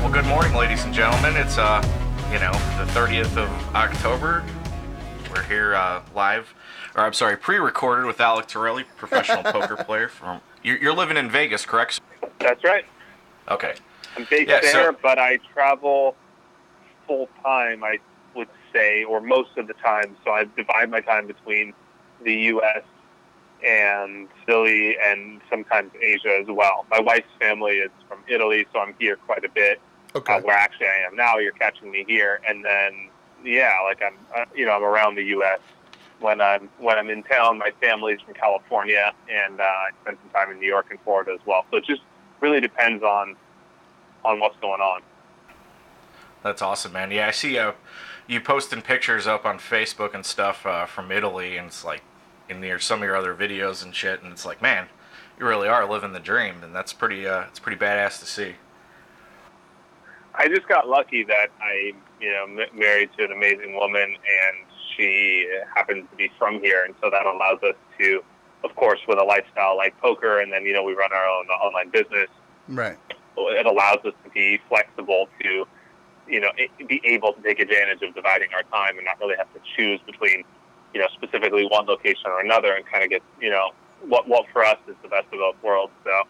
well, good morning, ladies and gentlemen. It's, the 30th of October. We're here pre-recorded with Alec Torelli, professional poker player. You're living in Vegas, correct? That's right. Okay. I'm based there, but I travel full-time, I would say, or most of the time. So I divide my time between the U.S. and Italy and sometimes Asia as well. My wife's family is from Italy, so I'm here quite a bit. Okay. Where actually I am now, you're catching me here. And then, I'm around the U.S. When I'm in town, my family's from California, and I spend some time in New York and Florida as well. So it just really depends on what's going on. That's awesome, man. Yeah, I see you posting pictures up on Facebook and stuff from Italy, and it's like in some of your other videos and shit, and it's like, man, you really are living the dream, and that's pretty it's pretty badass to see. I just got lucky that I, married to an amazing woman, and she happens to be from here, and so that allows us to, of course, with a lifestyle like poker, and then, we run our own online business. Right. It allows us to be flexible to, be able to take advantage of dividing our time and not really have to choose between, specifically one location or another, and kind of get, what for us is the best of both worlds. So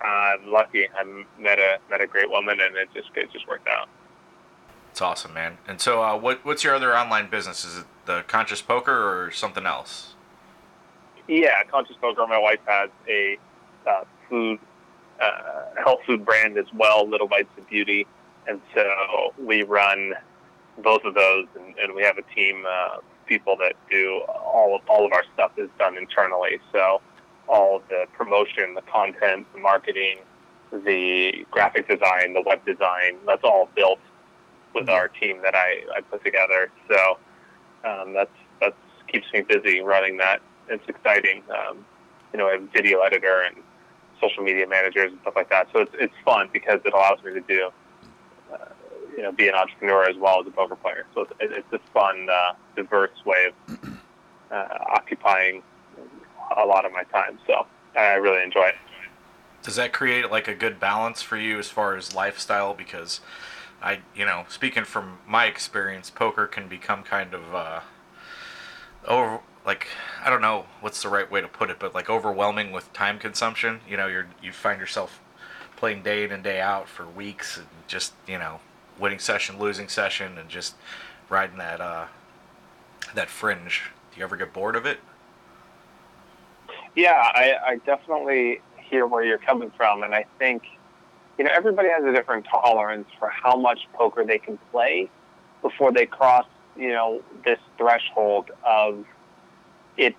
I'm lucky. I met a great woman, and it just worked out. It's awesome, man. And so what's your other online business? Is it the Conscious Poker or something else? Yeah, Conscious Poker. My wife has a health food brand as well, Little Bites of Beauty. And so we run both of those, and we have a team of people that do all of our stuff is done internally. So all of the promotion, the content, the marketing, the graphic design, the web design, that's all built with our team that I put together. So that's keeps me busy running that. It's exciting. I have a video editor and social media managers and stuff like that. So it's fun because it allows me to do, be an entrepreneur as well as a poker player. So it's a fun, diverse way of occupying a lot of my time. So I really enjoy it. Does that create like a good balance for you as far as lifestyle? Because speaking from my experience, poker can become kind of I don't know what's the right way to put it, but like overwhelming with time consumption. You find yourself playing day in and day out for weeks, and just winning session, losing session, and just riding that fringe. Do you ever get bored of it? Yeah, I definitely hear where you're coming from, and I think everybody has a different tolerance for how much poker they can play before they cross this threshold of it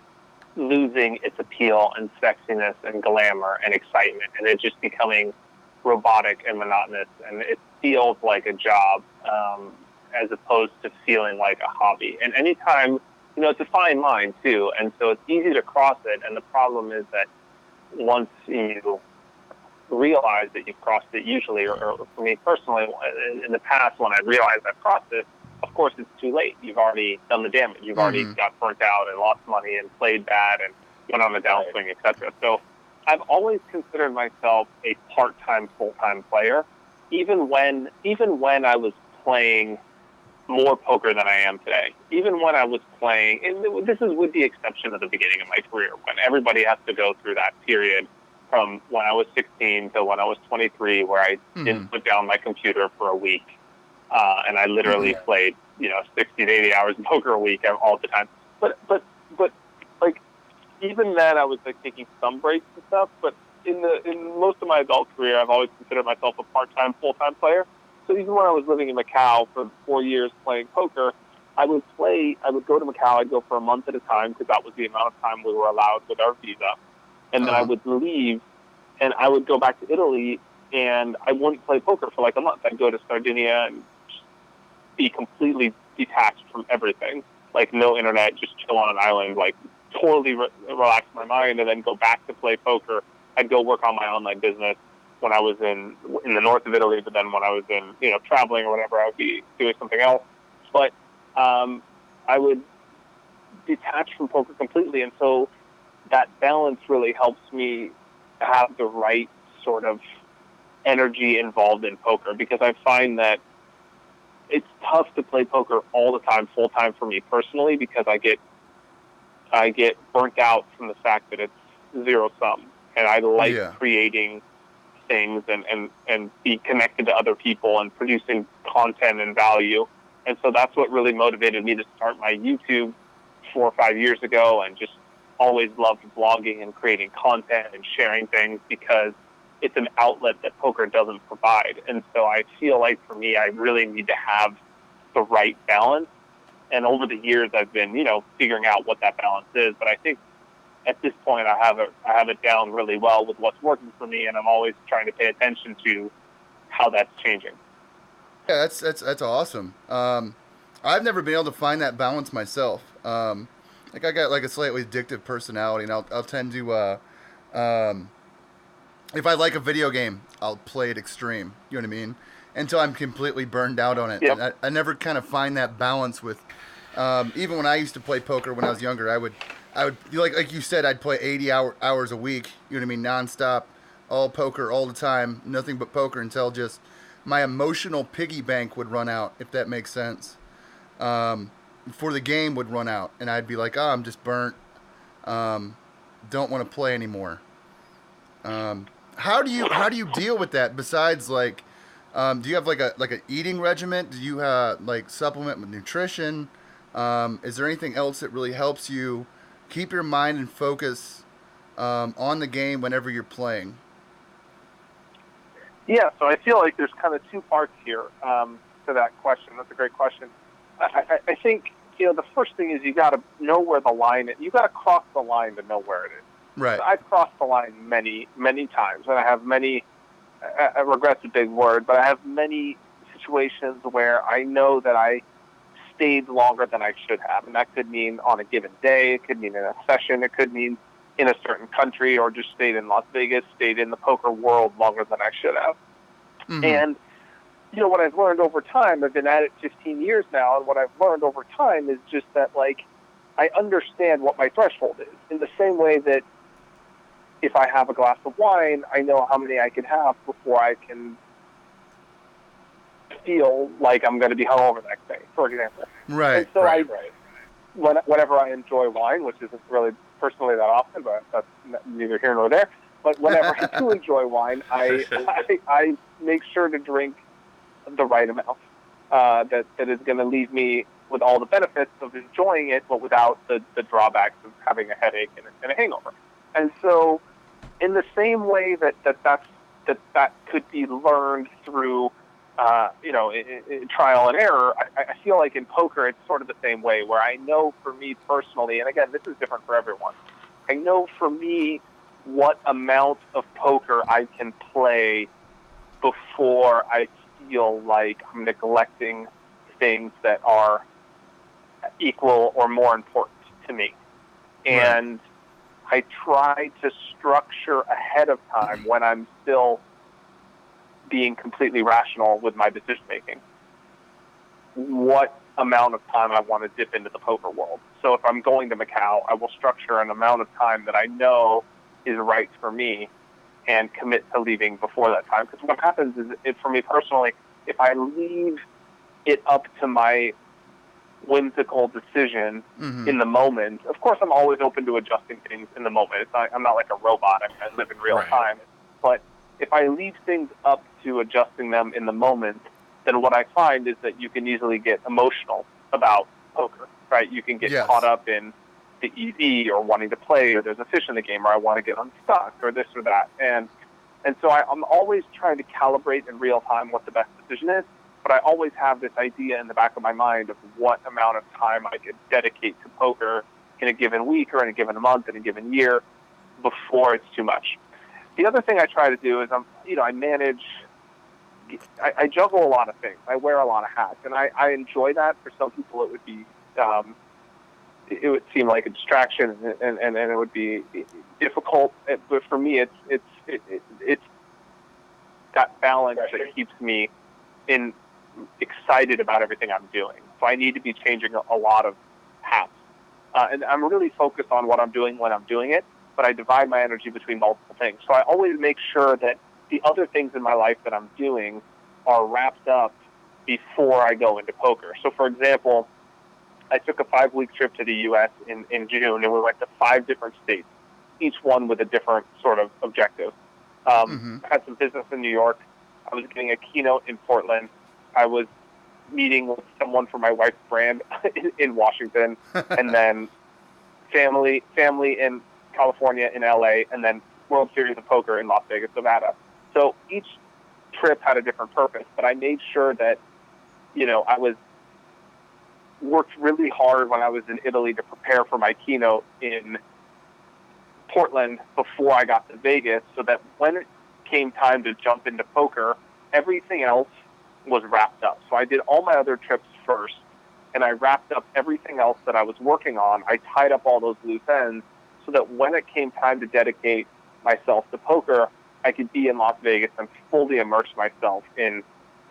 losing its appeal and sexiness and glamour and excitement, and it just becoming robotic and monotonous, and it feels like a job as opposed to feeling like a hobby. And anytime, it's a fine line too, and so it's easy to cross it, and the problem is that once you realize that you've crossed it, usually, or for me personally, in the past when I realized I've crossed it, of course it's too late. You've already done the damage. You've already got burnt out and lost money and played bad and went on a downswing, etc. So I've always considered myself a part-time, full-time player, even when I was playing more poker than I am today. Even when I was playing, and this is with the exception of the beginning of my career, when everybody has to go through that period from when I was 16 to when I was 23, where I didn't put down my computer for a week, and I literally played 60 to 80 hours of poker a week all the time. But like even then, I was like taking some breaks and stuff. But in most of my adult career, I've always considered myself a part-time, full-time player. So even when I was living in Macau for 4 years playing poker, I would go to Macau. I'd go for a month at a time because that was the amount of time we were allowed with our visa. And then I would leave, and I would go back to Italy, and I wouldn't play poker for like a month. I'd go to Sardinia and just be completely detached from everything, like no internet, just chill on an island, like totally relax my mind, and then go back to play poker. I'd go work on my online business when I was in the north of Italy, but then when I was in traveling or whatever, I would be doing something else. But I would detach from poker completely, and so that balance really helps me have the right sort of energy involved in poker, because I find that it's tough to play poker all the time, full time for me personally, because I get burnt out from the fact that it's zero sum, and I like creating things and be connected to other people and producing content and value. And so that's what really motivated me to start my YouTube 4 or 5 years ago, and just always loved blogging and creating content and sharing things, because it's an outlet that poker doesn't provide. And so I feel like for me, I really need to have the right balance. And over the years, I've been, figuring out what that balance is. But I think at this point, I have it down really well with what's working for me, and I'm always trying to pay attention to how that's changing. Yeah, that's awesome. I've never been able to find that balance myself. Like I got like a slightly addictive personality, and I'll tend to if I like a video game, I'll play it extreme. You know what I mean? Until I'm completely burned out on it. Yep. And I never kind of find that balance with. Even when I used to play poker when I was younger, I would like you said, I'd play 80 hours a week. You know what I mean? Nonstop, all poker all the time, nothing but poker until just my emotional piggy bank would run out, if that makes sense. For the game would run out, and I'd be like, oh, I'm just burnt. Don't want to play anymore. How do you deal with that? Besides, like, do you have like a eating regimen? Do you like supplement with nutrition? Is there anything else that really helps you keep your mind and focus on the game whenever you're playing? Yeah, so I feel like there's kind of two parts here to that question. That's a great question. I think, the first thing is you got to know where the line is. You got to cross the line to know where it is. Right. So I've crossed the line many, many times, and I have many, regret's a big word, but I have many situations where I know that I stayed longer than I should have. And that could mean on a given day, it could mean in a session, it could mean in a certain country, or just stayed in Las Vegas, stayed in the poker world longer than I should have. Mm-hmm. And, what I've learned over time, I've been at it 15 years now, and what I've learned over time is just that, like, I understand what my threshold is, in the same way that if I have a glass of wine, I know how many I can have before I can feel like I'm going to be hungover the next day, for example. Right. And so whenever I enjoy wine, which isn't really personally that often, but that's neither here nor there, but whenever I do enjoy wine, I make sure to drink the right amount that is going to leave me with all the benefits of enjoying it, but without the drawbacks of having a headache and a hangover. And so, in the same way that could be learned through, in trial and error, I feel like in poker it's sort of the same way, where I know for me personally, and again, this is different for everyone, I know for me what amount of poker I can play before I feel like I'm neglecting things that are equal or more important to me. And I try to structure ahead of time, when I'm still being completely rational with my decision making, what amount of time I want to dip into the poker world. So if I'm going to Macau, I will structure an amount of time that I know is right for me and commit to leaving before that time. Because what happens is, for me personally, if I leave it up to my whimsical decision in the moment, of course I'm always open to adjusting things in the moment. I'm not like a robot. I live in real time. But if I leave things up to adjusting them in the moment, then what I find is that you can easily get emotional about poker, right? You can get caught up in the EV, or wanting to play, or there's a fish in the game, or I want to get unstuck, or this or that. And so I'm always trying to calibrate in real time what the best decision is, but I always have this idea in the back of my mind of what amount of time I could dedicate to poker in a given week, or in a given month, in a given year, before it's too much. The other thing I try to do is I manage, I juggle a lot of things. I wear a lot of hats, and I enjoy that. For some people, it would be, it would seem like a distraction, and it would be difficult. But for me, it's that balance that keeps me excited about everything I'm doing. So I need to be changing a lot of hats, and I'm really focused on what I'm doing when I'm doing it. But I divide my energy between multiple things. So I always make sure that the other things in my life that I'm doing are wrapped up before I go into poker. So, for example, I took a 5-week trip to the U.S. in June, and we went to 5 different states, each one with a different sort of objective. I had some business in New York. I was getting a keynote in Portland. I was meeting with someone from my wife's brand in Washington, and then family in California, in LA, and then World Series of Poker in Las Vegas, Nevada. So each trip had a different purpose, but I made sure that, I worked really hard when I was in Italy to prepare for my keynote in Portland before I got to Vegas, so that when it came time to jump into poker, everything else was wrapped up. So I did all my other trips first, and I wrapped up everything else that I was working on. I tied up all those loose ends so that when it came time to dedicate myself to poker, I could be in Las Vegas and fully immerse myself in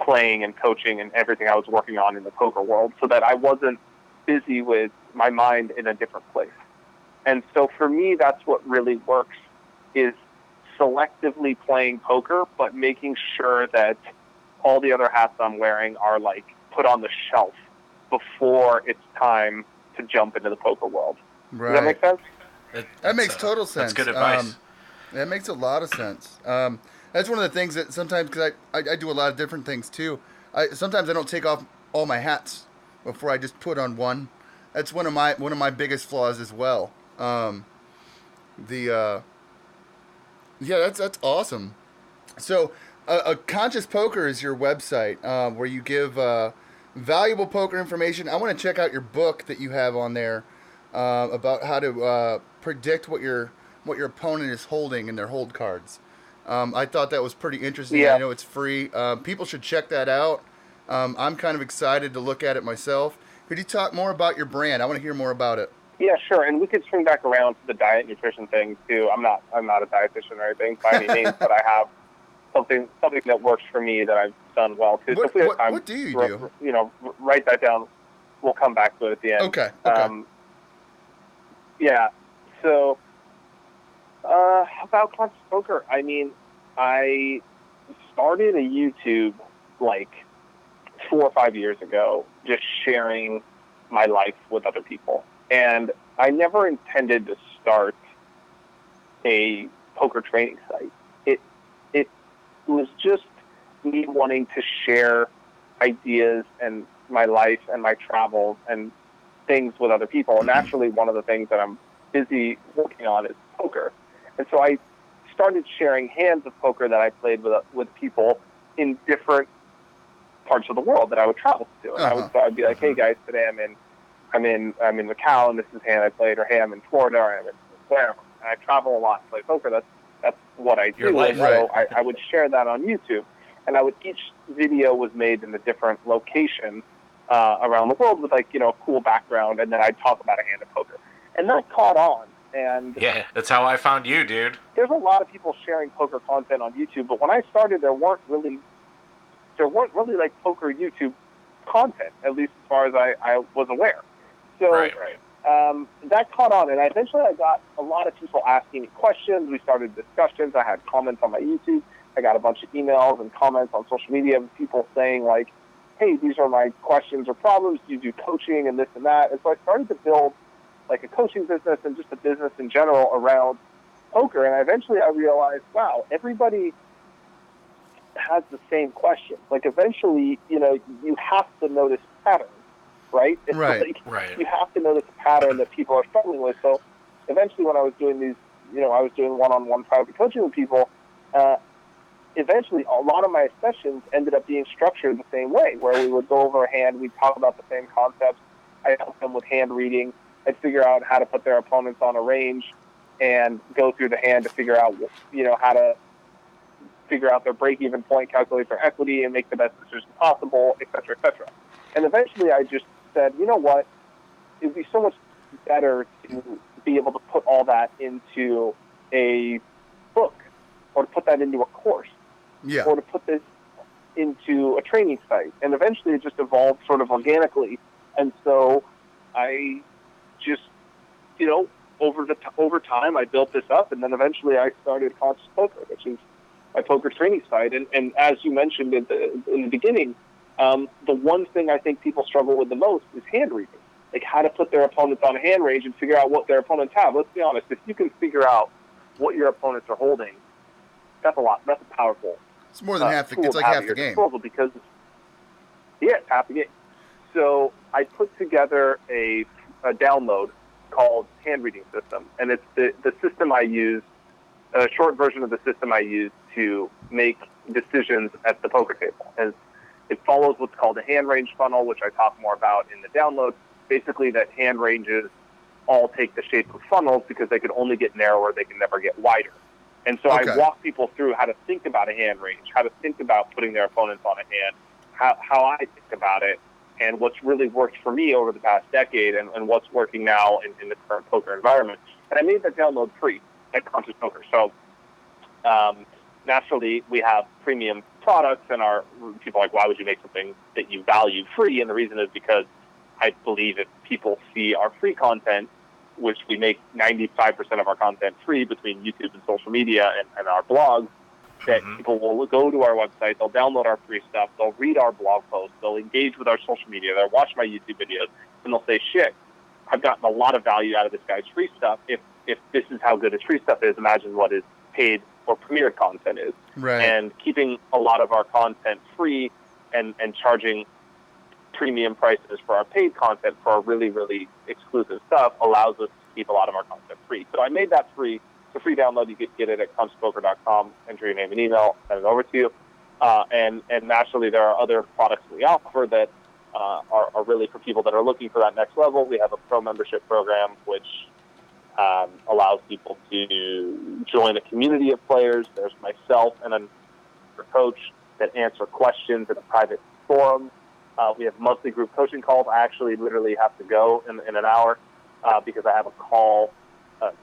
playing and coaching and everything I was working on in the poker world, so that I wasn't busy with my mind in a different place. And so for me, that's what really works, is selectively playing poker, but making sure that all the other hats I'm wearing are like put on the shelf before it's time to jump into the poker world. Right. Does that make sense? That makes total sense. That's good advice. That makes a lot of sense. That's one of the things that sometimes, because I do a lot of different things too. Sometimes I don't take off all my hats before I just put on one. That's one of my biggest flaws as well. Yeah, that's awesome. So, a Conscious Poker is your website where you give valuable poker information. I want to check out your book that you have on there about how to predict what your opponent is holding in their hold cards. I thought that was pretty interesting. Yeah. I know it's free. People should check that out. I'm kind of excited to look at it myself. Could you talk more about your brand? I want to hear more about it. Yeah, sure. And we could swing back around to the diet nutrition thing too. I'm not a dietitian or anything by any means, but I have something that works for me that I've done well too. What, so if we have time, what do you do? Write that down. We'll come back to it at the end. Okay. Yeah. So about Conscious Poker, I mean, I started a YouTube like 4 or 5 years ago, just sharing my life with other people. And I never intended to start a poker training site. It was just me wanting to share ideas and my life and my travels and things with other people. And naturally, one of the things that I'm busy working on is poker. And so I started sharing hands of poker that I played with people in different parts of the world that I would travel to. And I'd be like, hey guys, today I'm in Macau, and this is hand I played, or hey, I'm in Florida, or I'm in wherever. And I travel a lot to play poker. That's what I do. Life, so I would share that on YouTube, and each video was made in a different location around the world with a cool background, and then I'd talk about a hand of poker, and that caught on. And yeah, that's how I found you, dude. There's a lot of people sharing poker content on YouTube, but when I started, there weren't really like poker YouTube content, at least as far as I was aware. So right. That caught on, and eventually I got a lot of people asking me questions. We started discussions. I had comments on my YouTube. I got a bunch of emails and comments on social media of people saying like, hey, these are my questions or problems. Do you do coaching and this and that? And so I started to build like a coaching business and just a business in general around poker. And eventually I realized, wow, everybody has the same question. Like eventually, you have to notice patterns, right? It's Right. You have to notice a pattern that people are struggling with. So eventually when I was doing these, I was doing one-on-one private coaching with people, eventually a lot of my sessions ended up being structured the same way, where we would go over a hand, we'd talk about the same concepts. I'd help them with hand reading. I'd figure out how to put their opponents on a range and go through the hand to figure out, how to figure out their break-even point, calculate their equity, and make the best decision possible, et cetera, et cetera. And eventually I just said, you know what, it would be so much better to be able to put all that into a book, or to put that into a course, or to put this into a training site. And eventually it just evolved sort of organically. And so I just, over time I built this up, and then eventually I started Conscious Poker, which is poker training site. And as you mentioned in the beginning, the one thing I think people struggle with the most is hand reading, like how to put their opponents on a hand range and figure out what their opponents have. Let's be honest, if you can figure out what your opponents are holding, that's a lot. That's a powerful. It's more than half the. It's like half the game. Because it's half the game. So I put together a download called Hand Reading System, and it's the system I use, a short version of the system I use to make decisions at the poker table. And it follows what's called a hand range funnel, which I talk more about in the download. Basically, that hand ranges all take the shape of funnels because they could only get narrower, they can never get wider. And so I walk people through how to think about a hand range, how to think about putting their opponents on a hand, how I think about it, and what's really worked for me over the past decade and what's working now in the current poker environment. And I made that download free at Conscious Poker. So naturally, we have premium products, and our people are like, why would you make something that you value free? And the reason is because I believe if people see our free content, which we make 95% of our content free between YouTube and social media and our blogs, that people will go to our website, they'll download our free stuff, they'll read our blog posts, they'll engage with our social media, they'll watch my YouTube videos, and they'll say, shit, I've gotten a lot of value out of this guy's free stuff. If this is how good his free stuff is, imagine what his paid or premiered content is. Right. And keeping a lot of our content free and charging premium prices for our paid content for our really, really exclusive stuff allows us to keep a lot of our content free. So I made that free. It's a free download. You get it at consciouspoker.com. Enter your name and email, send it over to you. And naturally, there are other products we offer that are really for people that are looking for that next level. We have a pro membership program, which allows people to join a community of players. There's myself and a coach that answer questions in a private forum. We have monthly group coaching calls. I actually literally have to go in an hour because I have a call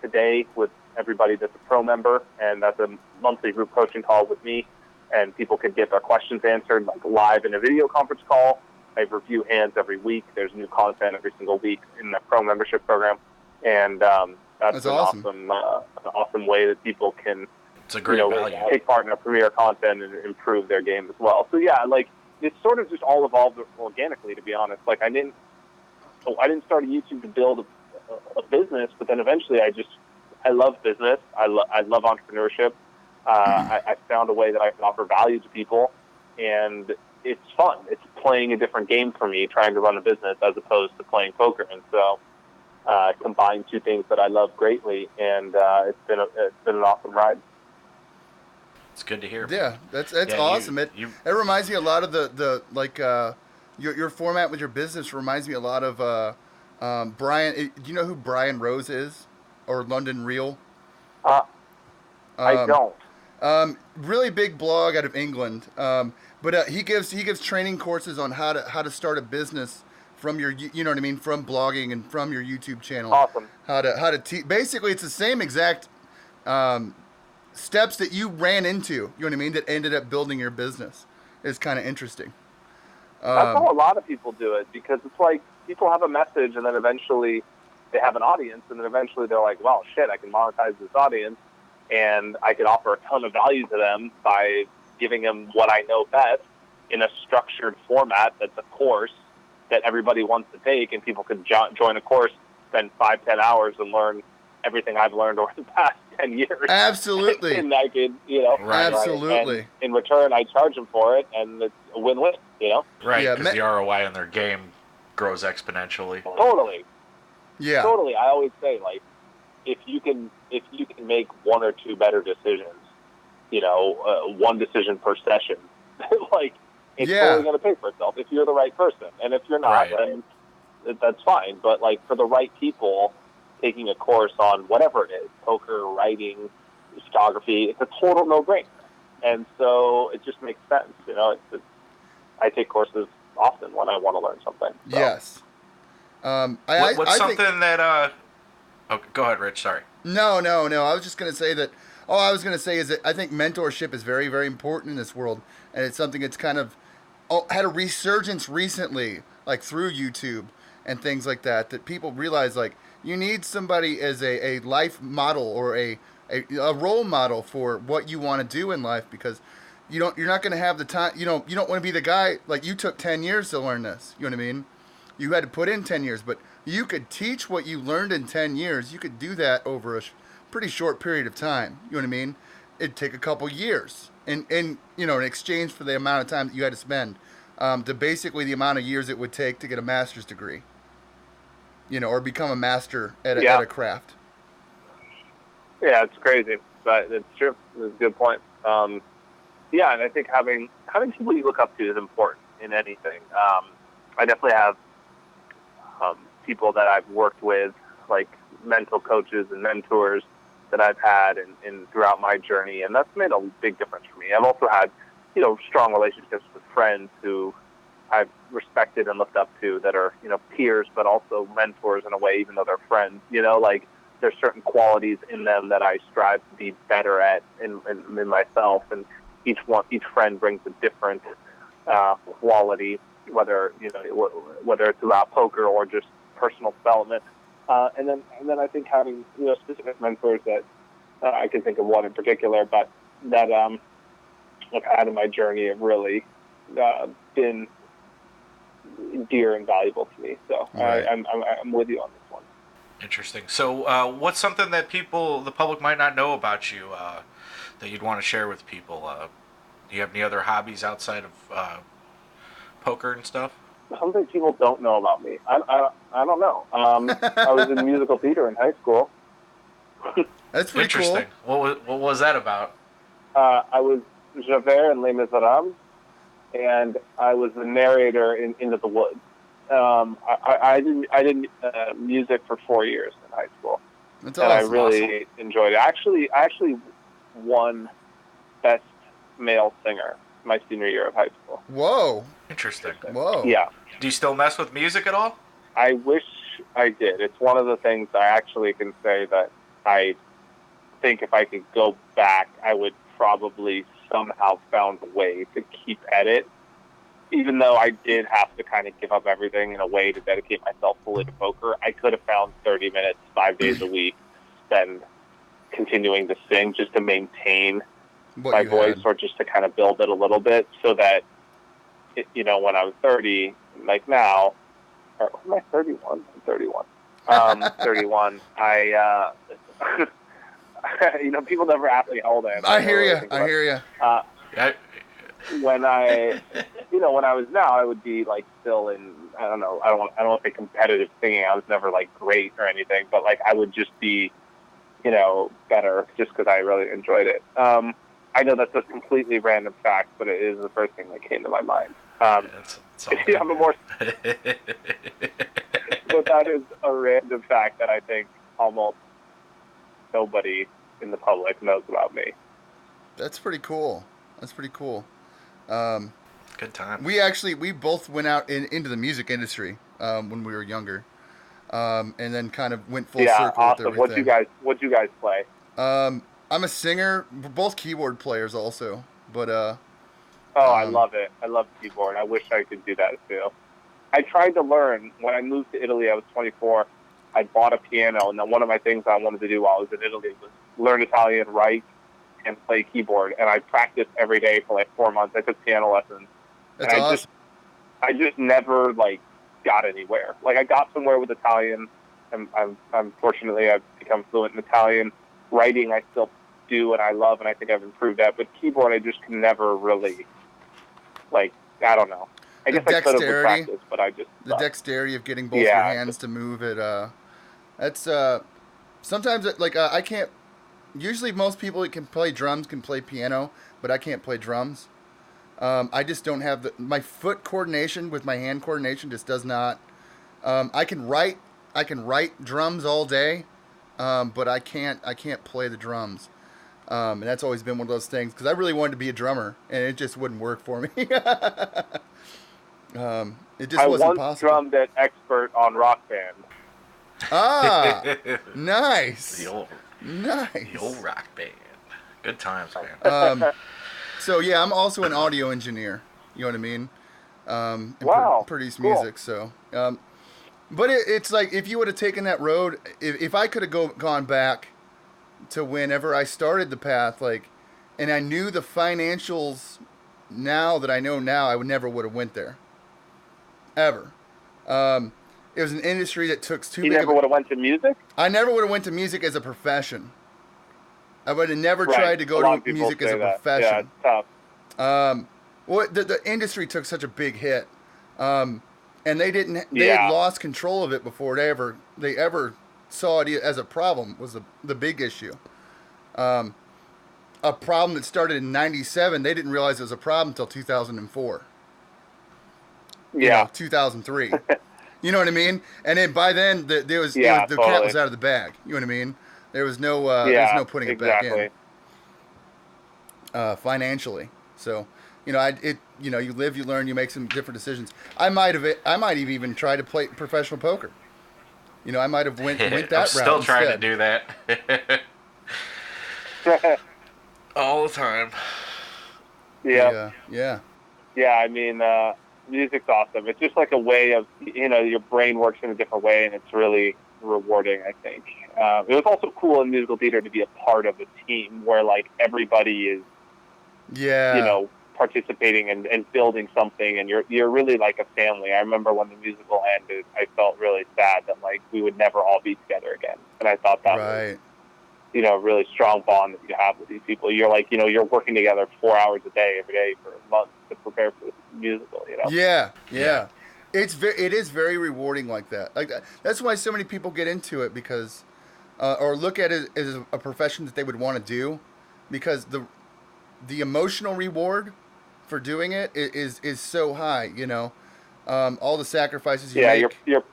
today with everybody that's a pro member, and that's a monthly group coaching call with me, and people can get their questions answered like live in a video conference call. I review hands every week. There's new content every single week in the pro membership program, and that's an awesome way that people can value. Take part in our premier content and improve their game as well. So yeah, like it's sort of just all evolved organically, to be honest. Like I didn't start a YouTube to build a business, but then eventually I love business. I love entrepreneurship. I found a way that I can offer value to people, and it's fun. It's playing a different game for me, trying to run a business as opposed to playing poker. And so combine two things that I love greatly, and it's been an awesome ride. It's good to hear. Yeah, that's awesome. It reminds me a lot of the your format with your business reminds me a lot of Brian. Do you know who Brian Rose is, or London Real? I don't. Really big blog out of England. But he gives training courses on how to start a business from your, you know what I mean, from blogging and from your YouTube channel. Awesome. How to teach. Basically, it's the same exact steps that you ran into. You know what I mean? That ended up building your business. It's kind of interesting. That's how a lot of people do it, because it's like people have a message and then eventually they have an audience, and then eventually they're like, well, shit, I can monetize this audience and I can offer a ton of value to them by giving them what I know best in a structured format that's a course that everybody wants to take, and people can join a course, spend 5-10 hours and learn everything I've learned over the past 10 years. Absolutely. And I could, Right. Absolutely. And in return, I charge them for it, and it's a win-win, Right, because the ROI on their game grows exponentially. Totally. Yeah. Totally. I always say, like, if you can make one or two better decisions, one decision per session, like, it's totally going to pay for itself if you're the right person. And if you're not, then that's fine. But, like, for the right people, taking a course on whatever it is, poker, writing, photography, it's a total no-brainer. And so it just makes sense. I take courses often when I want to learn something. So. Yes. What's something that... Oh, go ahead, Rich. Sorry. No. I was just going to say that... All I was going to say is that I think mentorship is very, very important in this world. And it's something that's kind of had a resurgence recently, like through YouTube and things like that people realize, like, you need somebody as a life model or a a role model for what you want to do in life, because you're not going to have the time. You don't want to be the guy, like, you took 10 years to learn this. You know what I mean? You had to put in 10 years, but you could teach what you learned in 10 years. You could do that over a pretty short period of time. You know what I mean? It'd take a couple years, and in exchange for the amount of time that you had to spend, to basically the amount of years it would take to get a master's degree, or become a master at a craft. Yeah, it's crazy, but it's true. It's a good point. And I think having people you look up to is important in anything. I definitely have people that I've worked with, like mental coaches and mentors that I've had in throughout my journey, and that's made a big difference for me. I've also had, strong relationships with friends who I've respected and looked up to that are, peers, but also mentors in a way, even though they're friends. Like, there's certain qualities in them that I strive to be better at in myself, and each friend brings a different quality, whether it's about poker or just personal development. And then I think having specific mentors that I can think of one in particular, but that I've had in my journey have really been dear and valuable to me. So right. I'm with you on this one. Interesting. So what's something that the public might not know about you that you'd want to share with people? Do you have any other hobbies outside of poker and stuff? Something people don't know about me. I don't know. I was in musical theater in high school. That's pretty interesting. Cool. What was that about? I was Javert in Les Miserables, and I was the narrator in Into the Woods. I did music for 4 years in high school. That's and awesome. I really enjoyed it. I actually won Best Male Singer my senior year of high school. Whoa. Interesting. Whoa. Yeah. Do you still mess with music at all? I wish I did. It's one of the things I actually can say that I think if I could go back, I would probably somehow found a way to keep at it. Even though I did have to kind of give up everything in a way to dedicate myself fully to poker, I could have found 30 minutes, 5 days a week, spend continuing to sing just to maintain my voice or just to kind of build it a little bit so that, when I was 30, like now, or am I 31? I'm 31. 31, people never ask me how old I am. I hear you. When I was now, I would be like still in, I don't want to say competitive singing. I was never like great or anything, but like I would just be, better just because I really enjoyed it. I know that's a completely random fact, but it is the first thing that came to my mind. I'm a more, but that is a random fact that I think almost nobody in the public knows about me. That's pretty cool. Good time. We both went out into the music industry when we were younger, and then kind of went full circle awesome. with everything. What'd you guys play? I'm a singer. We're both keyboard players also, but I love it. I love keyboard. I wish I could do that too. I tried to learn when I moved to Italy. I was 24. I bought a piano, and then one of my things I wanted to do while I was in Italy was learn Italian, write, and play keyboard. And I practiced every day for like 4 months. I took piano lessons. That's awesome. I just never got anywhere. Like I got somewhere with Italian. I'm fortunately I've become fluent in Italian. Writing I still do and I love, and I think I've improved that. But keyboard I just can never really I don't know. I guess I could have with practice, but I just the dexterity of getting both your hands to move it. That's sometimes I can't. Usually, most people that can play drums can play piano, but I can't play drums. I just don't have my foot coordination with my hand coordination just does not. I can write drums all day, but I can't play the drums. And that's always been one of those things because I really wanted to be a drummer, and it just wouldn't work for me. It just wasn't possible. I once drummed at Expert on Rock Band. Ah, nice. The old Rock Band. Good times, man. So yeah, I'm also an audio engineer. You know what I mean? Wow. Produce cool. music. So, but it's like if you would have taken that road, if I could have gone back to whenever I started the path, like, and I knew the financials now that I know now, I would never would have went there ever. It was an industry that took too You big of never would have went to music? I never would have went to music as a profession. I would have never Right. tried to A go lot to of people music as say a that. profession. Yeah, it's tough. Well, the industry took such a big hit, and they didn't. They Yeah. had lost control of it before they ever saw it as a problem. Was the big issue. A problem that started in '97. They didn't realize it was a problem until 2004. Yeah. 2003. You know what I mean? And then by then, the cat totally. was out of the bag. You know what I mean? There was no putting it exactly. back in financially. So, you live, you learn, you make some different decisions. I might have even tried to play professional poker. I might have went that route. I'm still trying instead. to do that. All the time. Yeah. Yeah. I mean, music's awesome. It's just like a way of, your brain works in a different way, and it's really rewarding, I think. It was also cool in musical theater to be a part of a team where, like, everybody is, participating and building something, and you're really like a family. I remember when the musical ended, I felt really sad that, like, we would never all be together again. And I thought that was, a really strong bond that you have with these people. You're like, you're working together 4 hours a day, every day for months to prepare for this musical, Yeah. It is very rewarding like that. Like that's why so many people get into it because, or look at it as a profession that they would want to do, because the emotional reward for doing it is so high. All the sacrifices you make. You're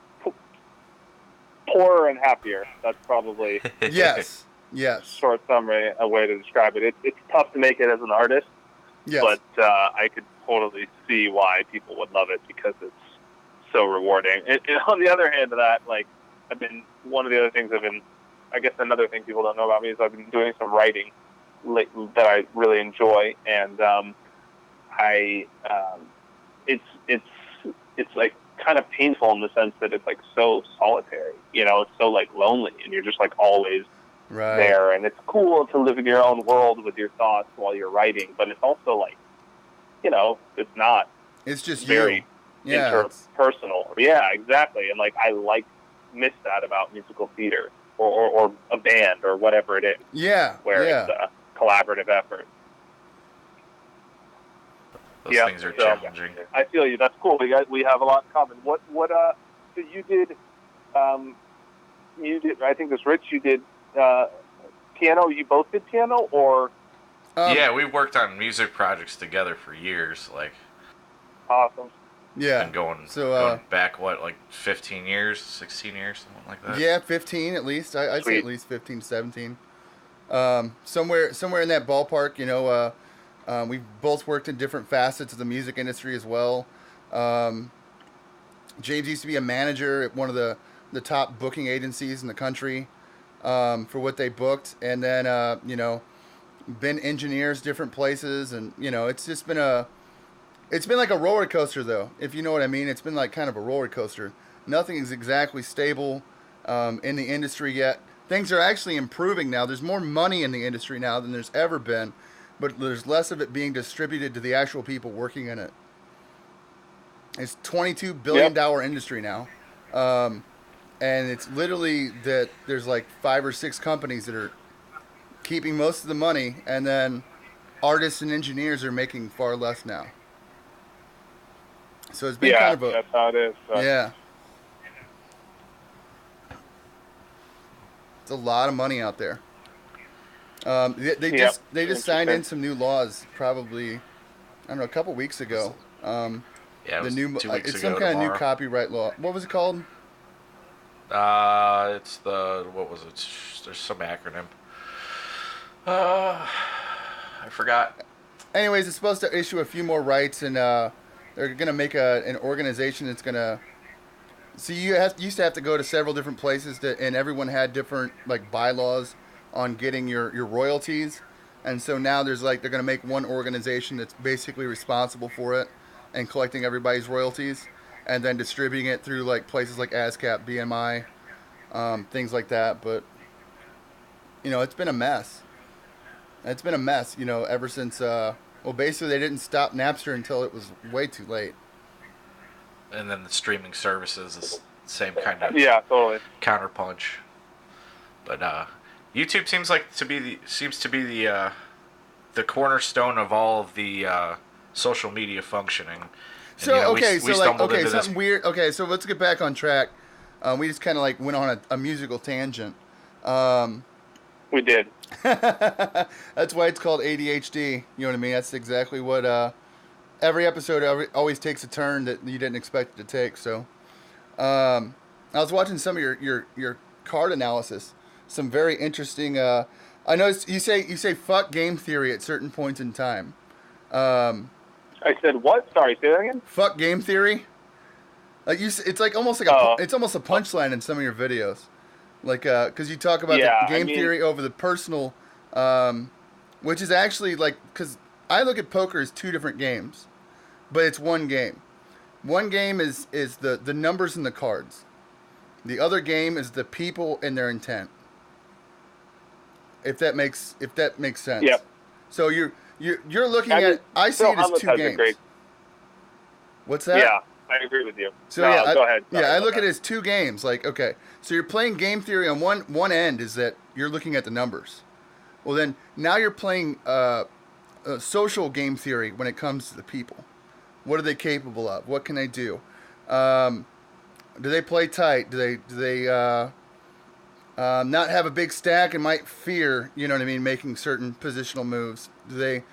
poorer and happier. That's probably yes. Short summary, a way to describe it. It's tough to make it as an artist, but I could totally see why people would love it because it's so rewarding. And on the other hand of that, like, one of the other things I guess another thing people don't know about me is I've been doing some writing that I really enjoy, and it's like kind of painful in the sense that it's like so solitary, it's so like lonely, and you're just like always there, and it's cool to live in your own world with your thoughts while you're writing, but it's also like, it's not. It's just very interpersonal. Yeah, exactly. And like I miss that about musical theater or a band or whatever it is. Yeah. Where it's a collaborative effort. Those things are challenging. I feel you. That's cool. We have a lot in common. What so you did I think this Rich, you did piano. You both did piano, or yeah, we've worked on music projects together for years. Like, awesome. Yeah, been going back 15 years, 16 years, something like that. Yeah, 15 at least. I'd say at least 15 to 17. Somewhere in that ballpark. We've both worked in different facets of the music industry as well. James used to be a manager at one of the top booking agencies in the country for what they booked, and then been engineers different places, and it's just been it's been like a roller coaster, though, if you know what I mean. It's been like kind of a roller coaster. Nothing is exactly stable in the industry yet. Things are actually improving now. There's more money in the industry now than there's ever been, but there's less of it being distributed to the actual people working in it. It's $22 billion industry now. And it's literally that there's like 5 or 6 companies that are keeping most of the money, and then artists and engineers are making far less now. So it's been kind of that's how it is. Yeah. It's a lot of money out there. They just signed in some new laws probably, I don't know, a couple weeks ago. Yeah, the new 2 weeks it's ago some kind tomorrow. of new copyright law. What was it called? It's what was it? There's some acronym. I forgot. Anyways, it's supposed to issue a few more rights, and they're gonna make an organization that's gonna. So you used to have to go to several different places and everyone had different like bylaws on getting your royalties, and so now they're gonna make one organization that's basically responsible for it and collecting everybody's royalties, and then distributing it through like places like ASCAP, BMI, things like that. But It's been a mess. It's been a mess, ever since. Well, basically, they didn't stop Napster until it was way too late. And then the streaming services is the same kind of Yeah, totally. counterpunch. But YouTube seems to be the cornerstone of all of the social media functioning. And, So we okay, so like stumbled okay, into something this. weird. Okay, so let's get back on track. We just kind of like went on a musical tangent. We did. That's why it's called ADHD. You know what I mean? That's exactly what every episode always takes a turn that you didn't expect it to take. So, I was watching some of your card analysis. Some very interesting. I noticed you say fuck game theory at certain points in time. I said what? Sorry, say that again. Fuck game theory. Like it's like almost like it's almost a punchline in some of your videos. Like, because you talk about the game theory over the personal, which is actually like, because I look at poker as two different games, but it's one game. One game is the numbers and the cards. The other game is the people and their intent. If that makes sense. Yep. So you're looking at. I see it as two games. What's that? Yeah. I agree with you. So no, yeah, go ahead. Sorry I look at it as two games. Like, okay, so you're playing game theory on one end is that you're looking at the numbers. Well, then now you're playing social game theory when it comes to the people. What are they capable of? What can they do? Do they play tight? Do they not have a big stack and might fear? You know what I mean? Making certain positional moves. Do they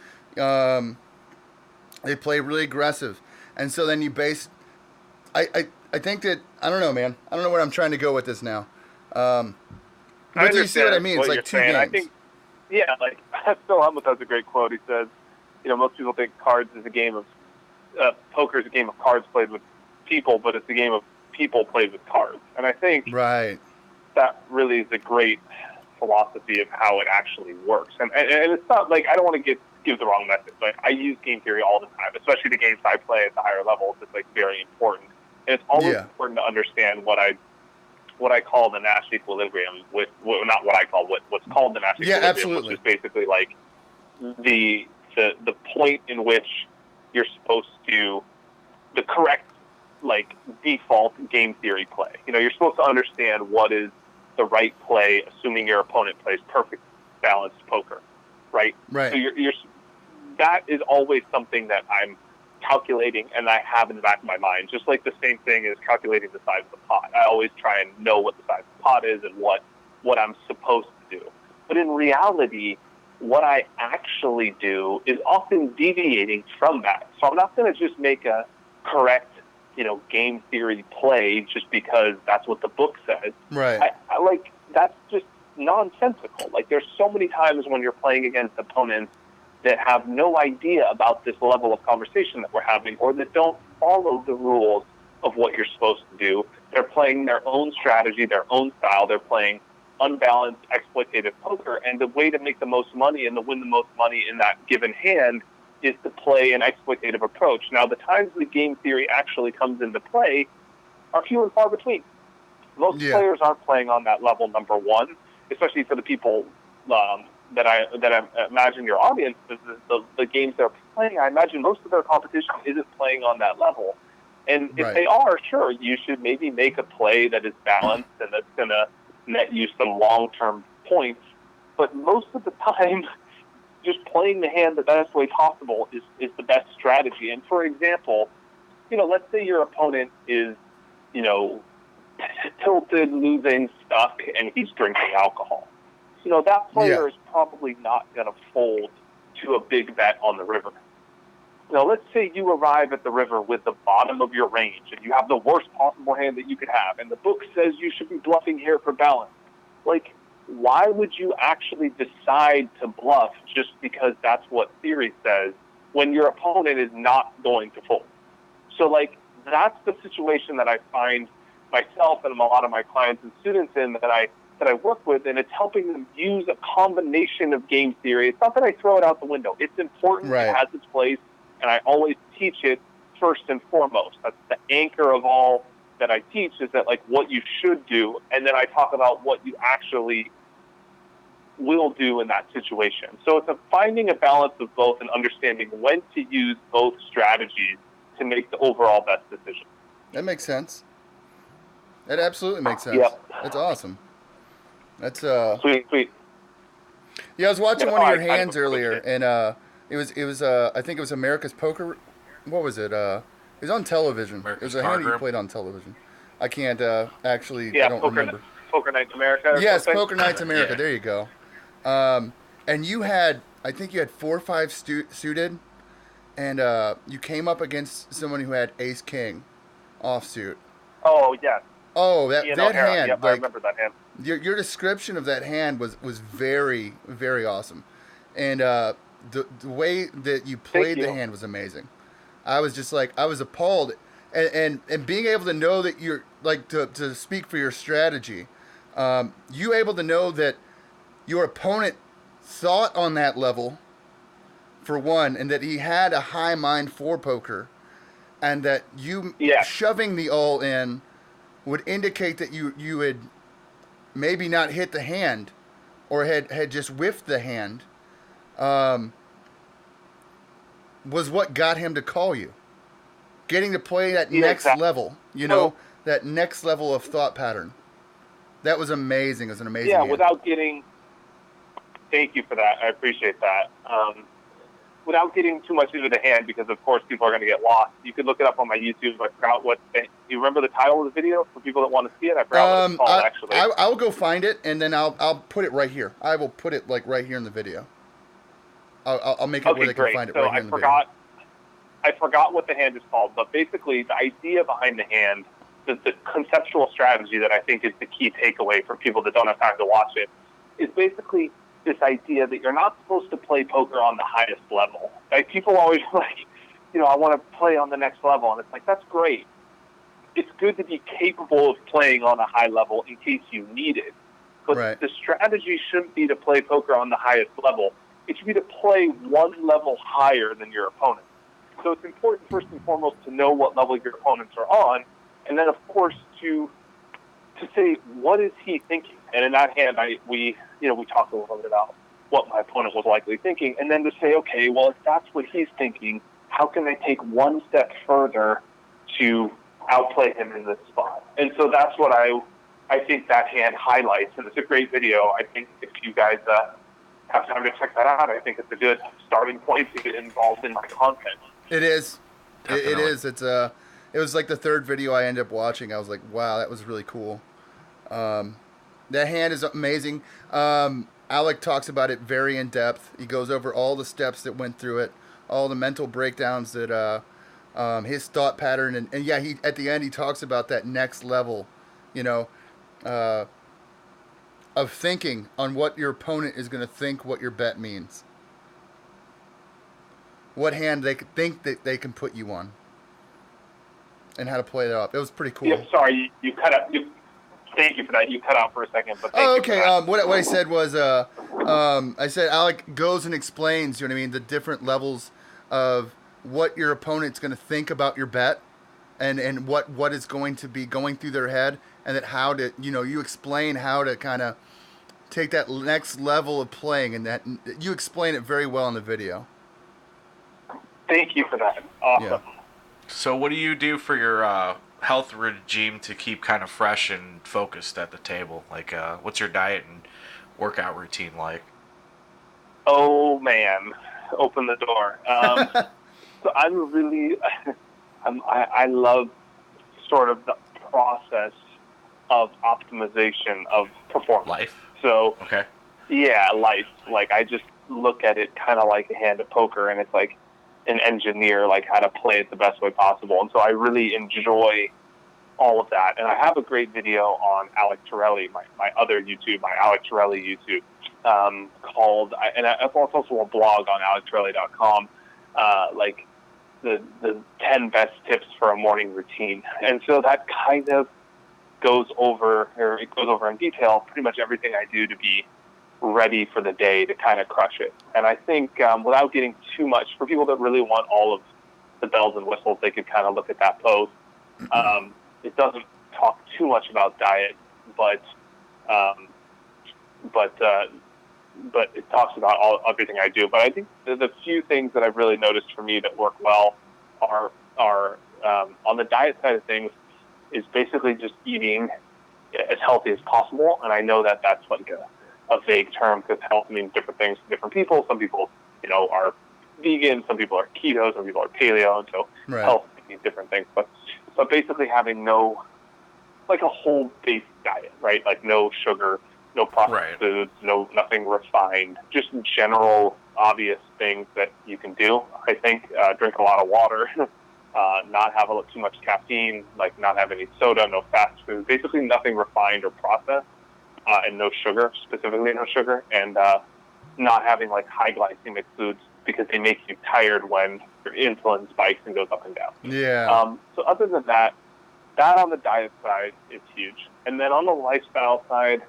play really aggressive? And so then you base. I think that I don't know, man. I don't know where I'm trying to go with this now. But do you see what I mean? It's like two games. I think, yeah, like Phil Hellmuth has a great quote. He says, most people think cards is a game of poker is a game of cards played with people, but it's a game of people played with cards. And I think right. That really is a great philosophy of how it actually works. And it's not like I don't want to give the wrong message. Like I use game theory all the time, especially the games I play at the higher levels. It's like very important. And it's always important to understand what I call the Nash equilibrium, what's called the Nash equilibrium, absolutely. Which is basically like the point in which you're supposed to the correct like default game theory play. You're supposed to understand what is the right play, assuming your opponent plays perfect balanced poker, right? Right. So you're that is always something that I'm calculating and I have in the back of my mind, just like the same thing as calculating the size of the pot. I always try and know what the size of the pot is and what I'm supposed to do. But in reality, what I actually do is often deviating from that. So I'm not going to just make a correct, game theory play just because that's what the book says. Right. I like, that's just nonsensical. Like there's so many times when you're playing against opponents that have no idea about this level of conversation that we're having or that don't follow the rules of what you're supposed to do. They're playing their own strategy, their own style. They're playing unbalanced, exploitative poker. And the way to make the most money and to win the most money in that given hand is to play an exploitative approach. Now, the times the game theory actually comes into play are few and far between. Most players aren't playing on that level, number one, especially for the people that I imagine your audience is the games they're playing. I imagine most of their competition isn't playing on that level. And if they are, sure, you should maybe make a play that is balanced and that's going to net you some long-term points. But most of the time, just playing the hand the best way possible is the best strategy. And for example, let's say your opponent is, tilted, losing, stuck, and he's drinking alcohol. That player is probably not going to fold to a big bet on the river. Let's say you arrive at the river with the bottom of your range and you have the worst possible hand that you could have, and the book says you should be bluffing here for balance. Like, why would you actually decide to bluff just because that's what theory says when your opponent is not going to fold? So, that's the situation that I find myself and a lot of my clients and students in that I work with, and it's helping them use a combination of game theory. It's not that I throw it out the window. It's important. It has its place, and I always teach it first and foremost. That's the anchor of all that I teach is that, what you should do, and then I talk about what you actually will do in that situation. So it's finding a balance of both and understanding when to use both strategies to make the overall best decision. That makes sense. That absolutely makes sense. Yep. That's awesome. That's Sweet. Yeah, I was watching one of your hands earlier, it. and it was I think it was America's Poker. What was it? It was on television. America's it was a hand that you Card played on television. I can't actually. Yeah, I don't remember. Poker Nights America. Or Yes, something? Poker Nights America. Yeah. There you go. And you had, I think you had 4 or 5 suited, and you came up against someone who had Ace King, offsuit. Oh yes. Oh, that hand. Yep, like, I remember that hand. Your description of that hand was very, very awesome, and the way that you played the hand was amazing. I was just like, I was appalled, and being able to know that you're like to speak for your strategy, you able to know that your opponent thought on that level, for one, and that he had a high mind for poker, and that you shoving the all in would indicate that you had maybe not hit the hand, or had just whiffed the hand, was what got him to call you. Getting to play that next level, that next level of thought pattern. That was amazing. It was an amazing hand. Without getting... Thank you for that. I appreciate that. Without getting too much into the hand, because of course people are going to get lost, you could look it up on my YouTube. I forgot you remember the title of the video for people that want to see it? I forgot what it's called, actually. I'll go find it, and then I'll put it right here. I will put it like right here in the video. I'll make it where they can find it right here in the video. I forgot what the hand is called, but basically the idea behind the hand, the conceptual strategy that I think is the key takeaway for people that don't have time to watch it, is basically this idea that you're not supposed to play poker on the highest level. Like, people always like, I want to play on the next level, and it's like, that's great. It's good to be capable of playing on a high level in case you need it. But the strategy shouldn't be to play poker on the highest level. It should be to play one level higher than your opponent. So it's important, first and foremost, to know what level your opponents are on, and then, of course, to say, what is he thinking? And in that hand, we talked a little bit about what my opponent was likely thinking, and then to say, okay, well, if that's what he's thinking, how can I take one step further to outplay him in this spot? And so that's what I think that hand highlights, and it's a great video. I think if you guys have time to check that out, I think it's a good starting point to get involved in my content. It is. It is. It was like the third video I ended up watching. I was like, wow, that was really cool. That hand is amazing. Alec talks about it very in depth. He goes over all the steps that went through it, all the mental breakdowns that his thought pattern, and yeah, he at the end he talks about that next level, of thinking on what your opponent is going to think what your bet means. What hand they could think that they can put you on, and how to play that up. It was pretty cool. Yeah, sorry, you cut out. Thank you for that. You cut out for a second, but thank you okay. for that. What I said was, I said Alec goes and explains, the different levels of what your opponent's going to think about your bet, and what is going to be going through their head, and that how to, you explain how to kind of take that next level of playing, and that you explain it very well in the video. Thank you for that. Awesome. Yeah. So what do you do for your health regime to keep kind of fresh and focused at the table? Like, what's your diet and workout routine like? Oh, man. Open the door. So I'm really, I love sort of the process of optimization of performance. Life? So, okay. Yeah, life. Like, I just look at it kind of like a hand of poker, and it's like an engineer, like how to play it the best way possible. And so I really enjoy all of that. And I have a great video on Alec Torelli, my other YouTube, my Alec Torelli YouTube, called, and I've also a blog on alectorelli.com, like the 10 best tips for a morning routine. And so that kind of goes over in detail pretty much everything I do to be ready for the day to kind of crush it. And I think without getting too much, for people that really want all of the bells and whistles, they could kind of look at that post. It doesn't talk too much about diet, but but it talks about everything I do. But I think the few things that I've really noticed for me that work well are on the diet side of things is basically just eating as healthy as possible. And I know that that's like a vague term because health means different things to different people. Some people, are vegan. Some people are keto. Some people are paleo. And so health means different things. But basically having like a whole base diet, right? Like no sugar, no processed foods, nothing refined, just general obvious things that you can do. I think drink a lot of water, not have too much caffeine, like not have any soda, no fast food, basically nothing refined or processed, and no sugar, specifically no sugar, and not having like high glycemic foods because they make you tired when your insulin spikes and goes up and down. Yeah. So other than that on the diet side is huge. And then on the lifestyle side,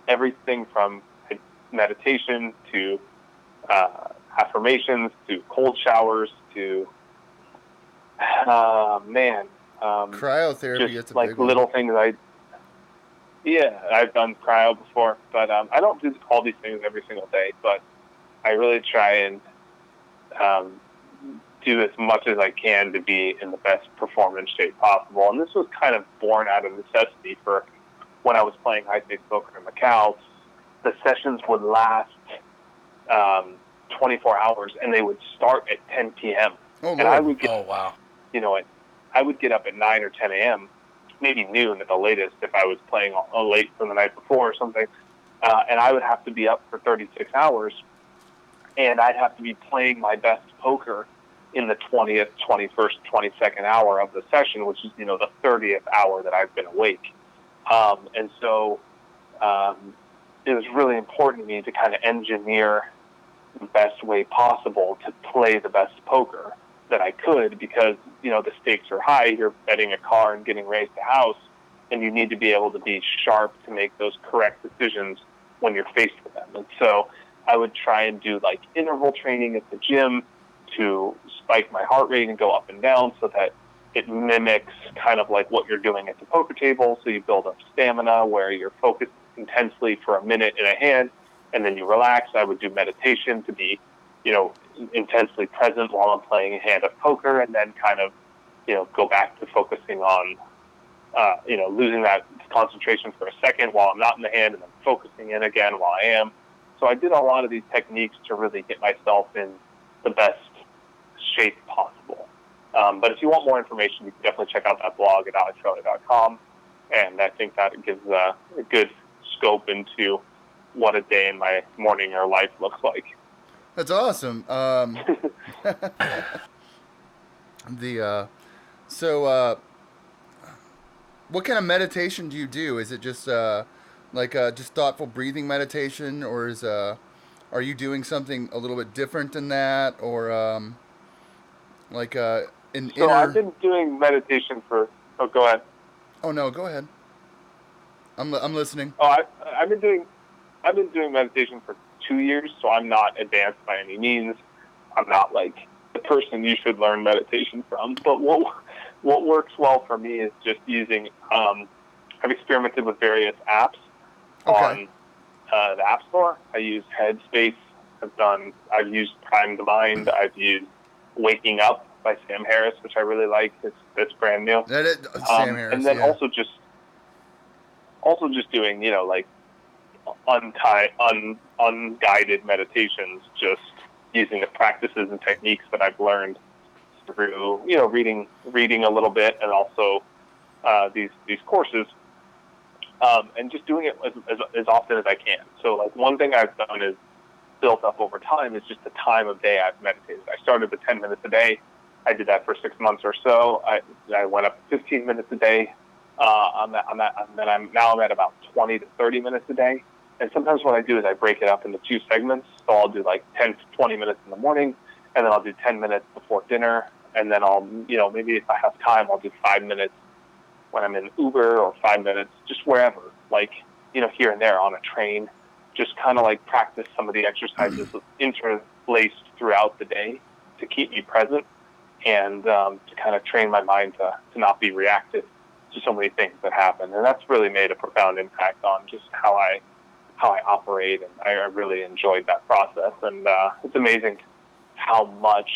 everything from meditation to affirmations to cold showers to cryotherapy. Just like little things. I've done cryo before, but I don't do all these things every single day. But I really try and do as much as I can to be in the best performance shape possible. And this was kind of born out of necessity for when I was playing high-stakes poker in Macau. The sessions would last 24 hours, and they would start at 10 p.m. Oh, and I would get, wow. I would get up at 9 or 10 a.m., maybe noon at the latest if I was playing late from the night before or something. And I would have to be up for 36 hours, and I'd have to be playing my best poker in the 20th, 21st, 22nd hour of the session, which is, the 30th hour that I've been awake. And so it was really important to me to kind of engineer the best way possible to play the best poker that I could because, the stakes are high. You're betting a car and getting raised a house, and you need to be able to be sharp to make those correct decisions when you're faced with them. And so I would try and do like interval training at the gym to spike my heart rate and go up and down so that it mimics kind of like what you're doing at the poker table. So you build up stamina where you're focused intensely for a minute in a hand and then you relax. I would do meditation to be, intensely present while I'm playing a hand of poker and then kind of, go back to focusing on, losing that concentration for a second while I'm not in the hand and then focusing in again while I am. So I did a lot of these techniques to really get myself in the best shape possible. But if you want more information, you can definitely check out that blog at alectorelli.com. And I think that gives a good scope into what a day in my morning or life looks like. That's awesome. What kind of meditation do you do? Is it just just thoughtful breathing meditation, or are you doing something a little bit different than that, or I've been doing meditation for. Oh, go ahead. Oh no, go ahead. I'm listening. Oh, I've been doing meditation for 2 years, so I'm not advanced by any means. I'm not like the person you should learn meditation from. But what works well for me is just using. I've experimented with various apps on the App Store. I use Headspace. I've used Prime the Mind. I've used Waking Up by Sam Harris, which I really like. That's brand new. That is Sam Harris. And then also just doing, like unguided meditations, just using the practices and techniques that I've learned through, reading a little bit and also these courses, and just doing it as often as I can. So like one thing I've done is built up over time is just the time of day I've meditated. I started with 10 minutes a day. I did that for 6 months or so. I went up 15 minutes a day. I'm at about 20 to 30 minutes a day. And sometimes what I do is I break it up into 2 segments. So I'll do like 10 to 20 minutes in the morning, and then I'll do 10 minutes before dinner. And then I'll, maybe if I have time, I'll do 5 minutes when I'm in Uber or 5 minutes, just wherever, like, here and there on a train, just kind of like practice some of the exercises interlaced throughout the day to keep me present and to kind of train my mind to not be reactive to so many things that happen. And that's really made a profound impact on just how how I operate, and I really enjoyed that process. And it's amazing how much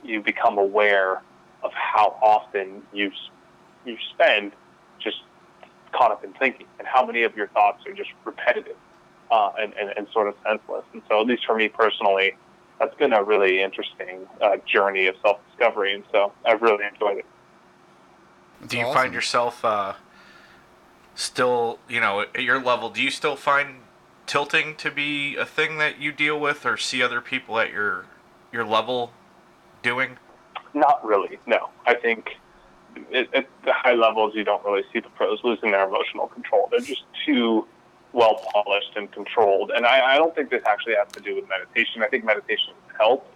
you become aware of how often you spend just caught up in thinking, and how many of your thoughts are just repetitive and sort of senseless. And so, at least for me personally, that's been a really interesting journey of self-discovery, and so I've really enjoyed it. Do you find yourself still, at your level, do you still find tilting to be a thing that you deal with or see other people at your level doing? Not really, no. I think at the high levels, you don't really see the pros losing their emotional control. They're just too well polished and controlled. And I don't think this actually has to do with meditation. I think meditation helps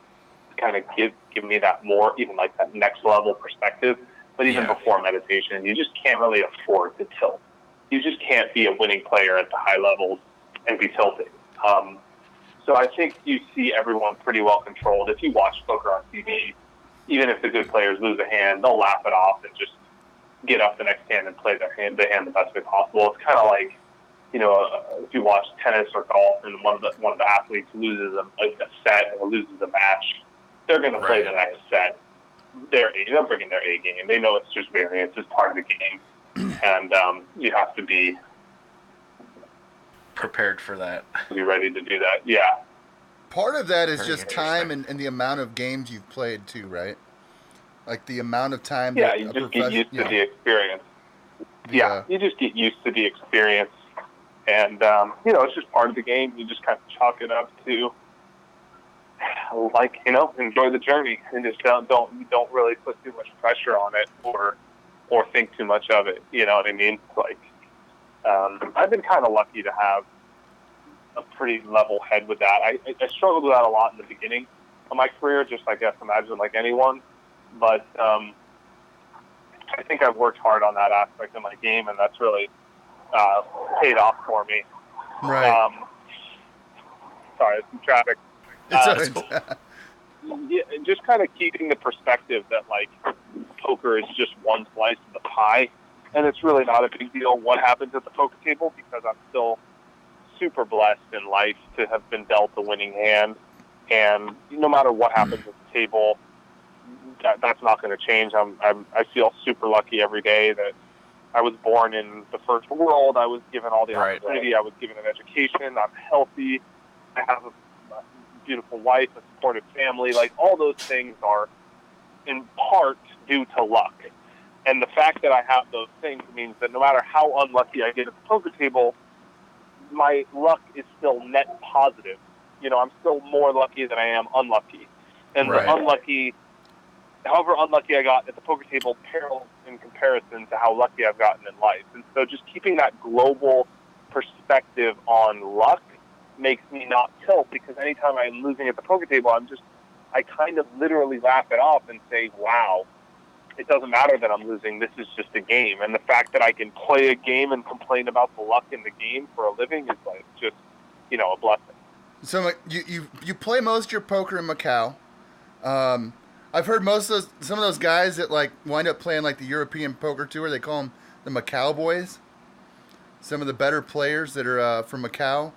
kind of give me that more, even like that next level perspective. But even before meditation, you just can't really afford to tilt. You just can't be a winning player at the high levels and be tilting. So I think you see everyone pretty well controlled. If you watch poker on TV, even if the good players lose a hand, they'll laugh it off and just get up the next hand and play the hand the best way possible. It's kind of like, if you watch tennis or golf and one of the athletes loses a set or loses a match, they're going to play the next set. They're bringing their A game. They know it's just variance. It's part of the game, and you have to be prepared for that. Be ready to do that. Yeah. Part of that is just time and the amount of games you've played too, right? Like the amount of time. Yeah, you just get used to the experience. Yeah, you just get used to the experience, and it's just part of the game. You just kind of chalk it up to, enjoy the journey, and just don't really put too much pressure on it or think too much of it. You know what I mean? Like, I've been kind of lucky to have a pretty level head with that. I struggled with that a lot in the beginning of my career, just I guess imagine like anyone. But I think I've worked hard on that aspect of my game, and that's really paid off for me. Right. Sorry, some traffic. It's yeah, just kind of keeping the perspective that like poker is just one slice of the pie, and it's really not a big deal what happens at the poker table, because I'm still super blessed in life to have been dealt a winning hand, and no matter what happens at the table, that's not going to change. I feel super lucky every day that I was born in the first world. I was given all the opportunity. I was given an education. I'm healthy. I have a beautiful wife, a supportive family. Like, all those things are in part due to luck. And the fact that I have those things means that no matter how unlucky I get at the poker table, my luck is still net positive. I'm still more lucky than I am unlucky. And however unlucky I got at the poker table pales in comparison to how lucky I've gotten in life. And so just keeping that global perspective on luck makes me not tilt, because anytime I'm losing at the poker table, I kind of literally laugh it off and say, wow, it doesn't matter that I'm losing. This is just a game. And the fact that I can play a game and complain about the luck in the game for a living is like just, a blessing. So you play most of your poker in Macau. I've heard some of those guys that like wind up playing like the European Poker Tour. They call them the Macau Boys. Some of the better players that are from Macau.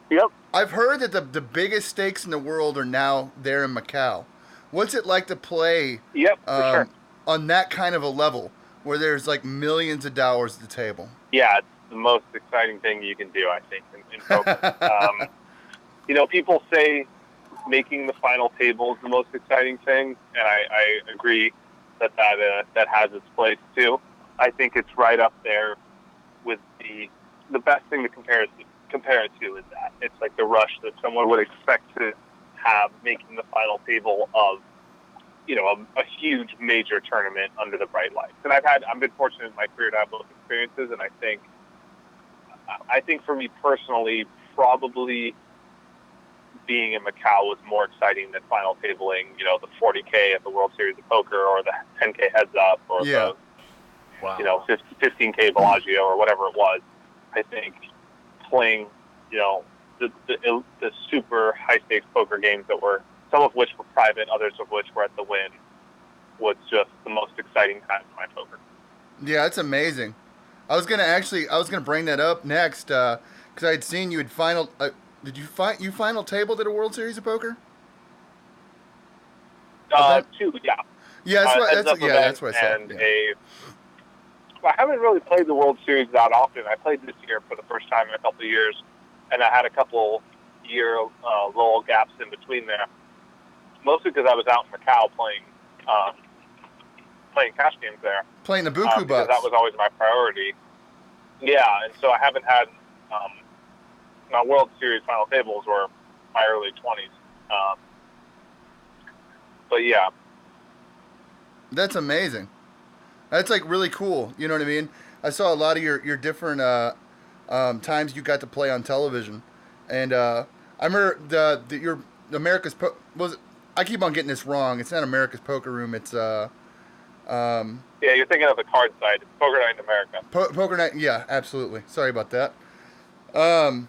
Yep. I've heard that the biggest stakes in the world are now there in Macau. What's it like to play for sure. on that kind of a level where there's like millions of dollars at the table? Yeah, it's the most exciting thing you can do, I think, in poker. People say making the final table is the most exciting thing, and I agree that has its place too. I think it's right up there with the best thing to compare it to is that it's like the rush that someone would expect to have making the final table of a huge major tournament under the bright lights. And I've been fortunate in my career to have both experiences, and I think for me personally, probably being in Macau was more exciting than final tabling, the 40K at the World Series of Poker, or the 10K heads up, or the 15K Bellagio, or whatever it was. I think playing, the super high stakes poker games that were, some of which were private, others of which were at the Wynn, was just the most exciting time for my poker. Yeah, it's amazing. I was gonna bring that up next because I had seen you had final. Did you final tabled at a World Series of Poker event? Two, yeah. Yeah, Heads up event that's what I saw. and Yeah. I haven't really played the World Series that often. I played this year for the first time in a couple of years, and I had a couple year lull gaps in between there. Mostly because I was out in Macau playing cash games there. Playing the Buku because Bucks. that was always my priority. Yeah, and so I haven't had my World Series final tables were my early 20s. But yeah. That's amazing. That's like really cool. You know what I mean? I saw a lot of your different times you got to play on television, and I remember your America's was it, I keep on getting this wrong. It's not America's Poker Room. It's Yeah, you're thinking of the card side. It's Poker Night in America. Poker Night. Yeah, absolutely. Sorry about that. One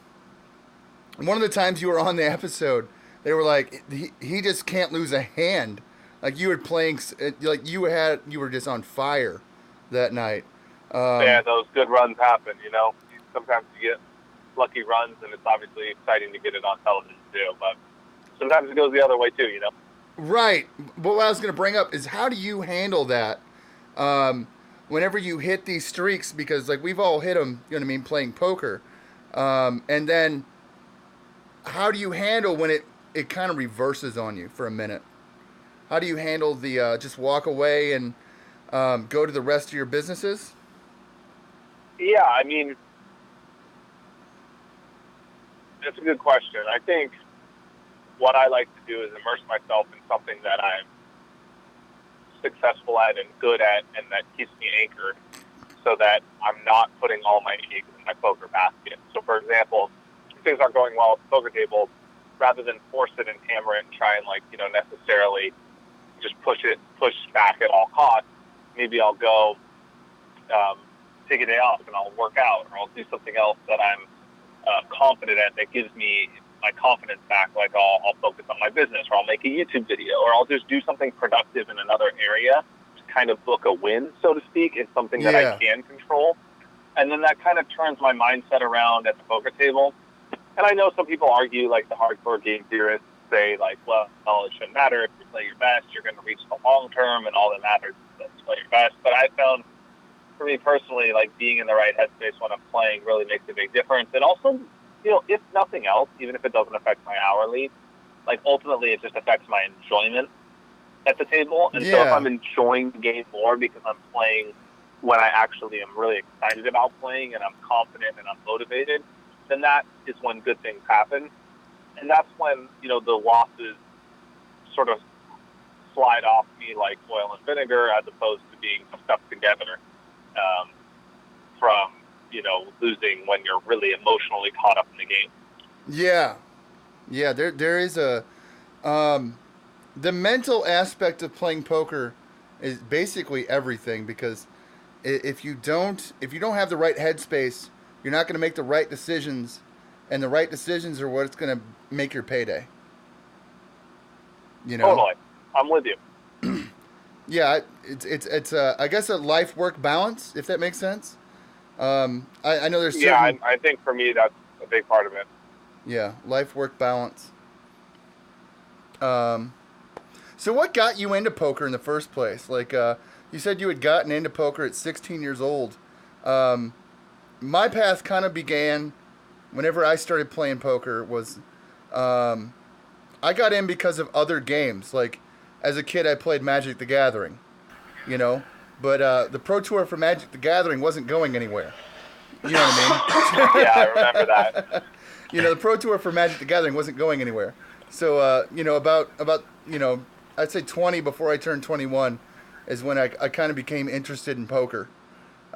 of the times you were on the episode, they were like, he just can't lose a hand. Like you were playing, like you were just on fire that night. Yeah, those good runs happen. You know, sometimes you get lucky runs, and it's obviously exciting to get it on television too. But sometimes it goes the other way too. You know. Right. But what I was going to bring up is how do you handle that whenever you hit these streaks? Because like we've all hit them, you know what I mean, playing poker. And then how do you handle when it kind of reverses on you for a minute? How do you handle the just walk away and go to the rest of your businesses? Yeah, I mean, that's a good question. I think what I like to do is immerse myself in something that I'm successful at and good at, and that keeps me anchored, so that I'm not putting all my eggs in my poker basket. So, for example, if things aren't going well at the poker table, rather than force it and hammer it and try and necessarily just push back at all costs, maybe I'll go take a day off and I'll work out, or I'll do something else that I'm confident at that gives me my confidence back. Like I'll focus on my business, or I'll make a YouTube video, or I'll just do something productive in another area to kind of book a win, so to speak, in something that I can control. And then that kind of turns my mindset around at the poker table. And I know some people argue, like the hardcore game theorists say, like, well, it shouldn't matter. If you play your best, you're going to reach the long term, and all that matters is to play your best. But I found, for me personally, like being in the right headspace when I'm playing really makes a big difference. And also, if nothing else, even if it doesn't affect my hourly, like ultimately it just affects my enjoyment at the table. And so if I'm enjoying the game more because I'm playing when I actually am really excited about playing and I'm confident and I'm motivated, then that is when good things happen. And that's when, the losses sort of slide off me like oil and vinegar, as opposed to being stuck together from, losing when you're really emotionally caught up in the game. Yeah. Yeah, there is a the mental aspect of playing poker is basically everything, because if you don't have the right headspace, you're not going to make the right decisions, and the right decisions are what's going to make your payday. Totally. I'm with you. Yeah, it's I guess a life work balance, if that makes sense. I know there's certain... I think for me that's a big part of it. Yeah, life work balance. So what got you into poker in the first place? Like you said you had gotten into poker at 16 years old. My path kind of began whenever I started playing poker. Was I got in because of other games. Like as a kid I played Magic the Gathering, but the Pro Tour for Magic the Gathering wasn't going anywhere. You know what I mean? Yeah, I remember that. The Pro Tour for Magic the Gathering wasn't going anywhere. So, about I'd say 20 before I turned 21 is when I kind of became interested in poker.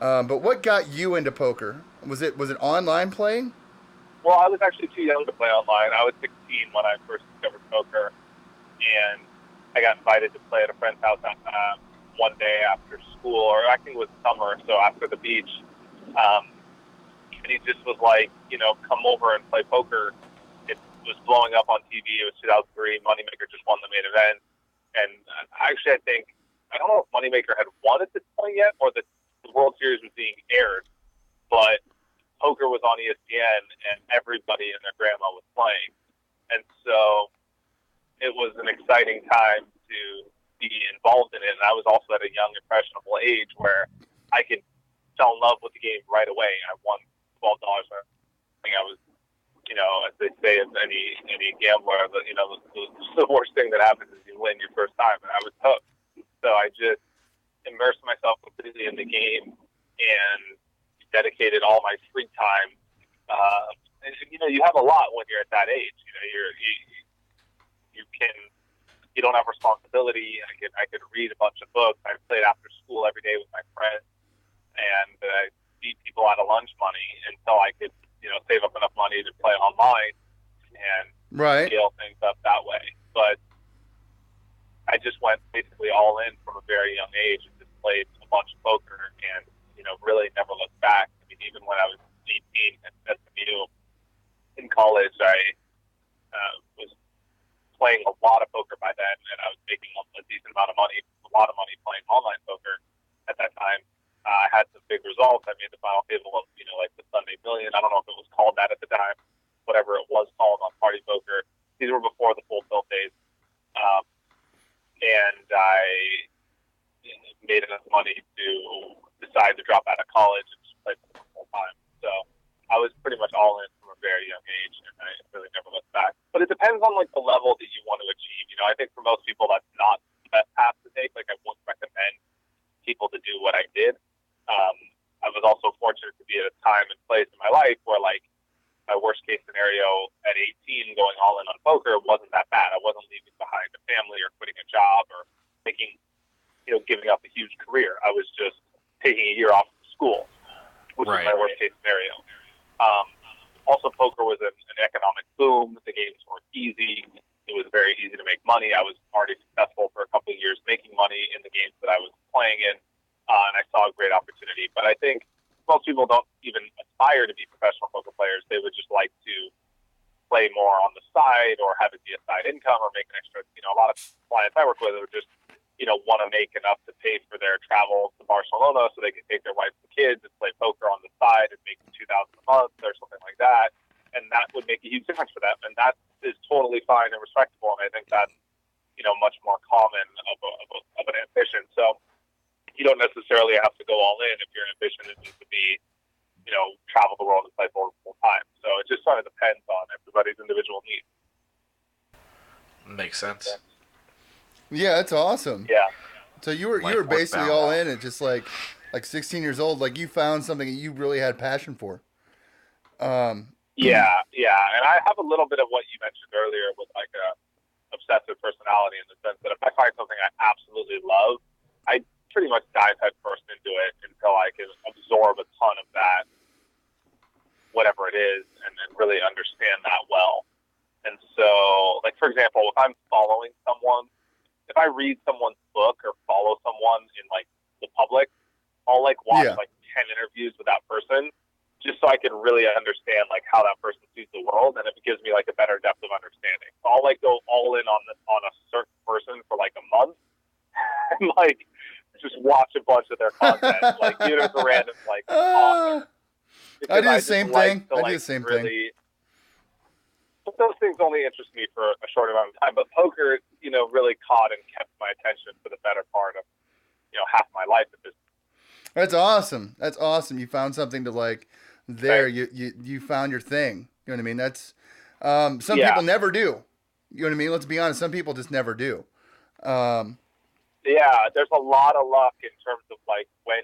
But what got you into poker? Was it online playing? Well, I was actually too young to play online. I was 16 when I first discovered poker, and I got invited to play at a friend's house one day after school, or I think it was summer, so after the beach. And he just was like, come over and play poker. It was blowing up on TV. It was 2003. Moneymaker just won the main event. And actually, I don't know if Moneymaker had won at this point yet, or the World Series was being aired. but poker was on ESPN, and everybody and their grandma was playing. And so it was an exciting time to be involved in it. And I was also at a young, impressionable age where I could fell in love with the game right away. I won $12. I think I was, as they say, as any gambler, the worst thing that happens is you win your first time. And I was hooked. So I just immersed myself completely in the game and dedicated all my free time. And you have a lot when you're at that age. You don't have responsibility. I could read a bunch of books. I played after school every day with my friends, and beat people out of lunch money until I could, save up enough money to play online and scale things up that way. But I just went basically all in from a very young age and just played a bunch of poker and, really never looked back. I mean, even when I was 18 at SMU in college, I was playing a lot of poker by then, and I was making a decent amount of money, a lot of money playing online poker at that time. I had some big results. I made the final table of, like the Sunday Million. I don't know if it was called that at the time, whatever it was called on Party Poker. These were before the full tilt days. And I made enough money to decide to drop out of college and just play full time. So I was pretty much all in from a very young age, and I really never looked back. But it depends on like the level that you want to achieve. I think for most people that's not the best path to take. Like I wouldn't recommend people to do what I did. I was also fortunate to be at a time and place in my life where like my worst case scenario at 18 going all in on poker wasn't that bad. I wasn't leaving behind a family or quitting a job or making, giving up a huge career. I was just taking a year off of school, which was my worst case scenario. Also, poker was an economic boom. The games were easy. It was very easy to make money. I was already successful for a couple of years making money in the games that I was playing in, and I saw a great opportunity. But I think most people don't even aspire to be professional poker players. They would just like to play more on the side or have it be a side income or make an extra. A lot of clients I work with would just, want to make enough to pay for their travel to Barcelona so they can take their wife and kids and play poker on the side and make $2,000 a month or something like that. And that would make a huge difference for them. And that is totally fine and respectable. And I think that's, much more common of an ambition. So you don't necessarily have to go all in if your ambition is to be, travel the world and play full time. So it just sort of depends on everybody's individual needs. Makes sense. Yeah, that's awesome. Yeah. So you were basically all in at just like 16 years old. Like you found something that you really had passion for. Yeah. And I have a little bit of what you mentioned earlier with like a obsessive personality in the sense that if I find something I absolutely love, I pretty much dive head first into it until I can absorb a ton of that, whatever it is, and really understand that well. And so, like, for example, if I'm following someone, if I read someone's book or follow someone in, like, the public, I'll, like, watch, like, 10 interviews with that person just so I can really understand, like, how that person sees the world, and it gives me, like, a better depth of understanding. So I'll, like, go all in on a certain person for, like, a month and, like, just watch a bunch of their content, like, even if it's a random, like, author. I do the same thing. I do the same thing. But those things only interest me for a short amount of time. But poker, really caught and kept my attention for the better part of, half my life at this point. That's awesome. That's awesome. You found something to like there. Right. You found your thing. You know what I mean? That's some people never do. You know what I mean? Let's be honest. Some people just never do. Yeah, there's a lot of luck in terms of like when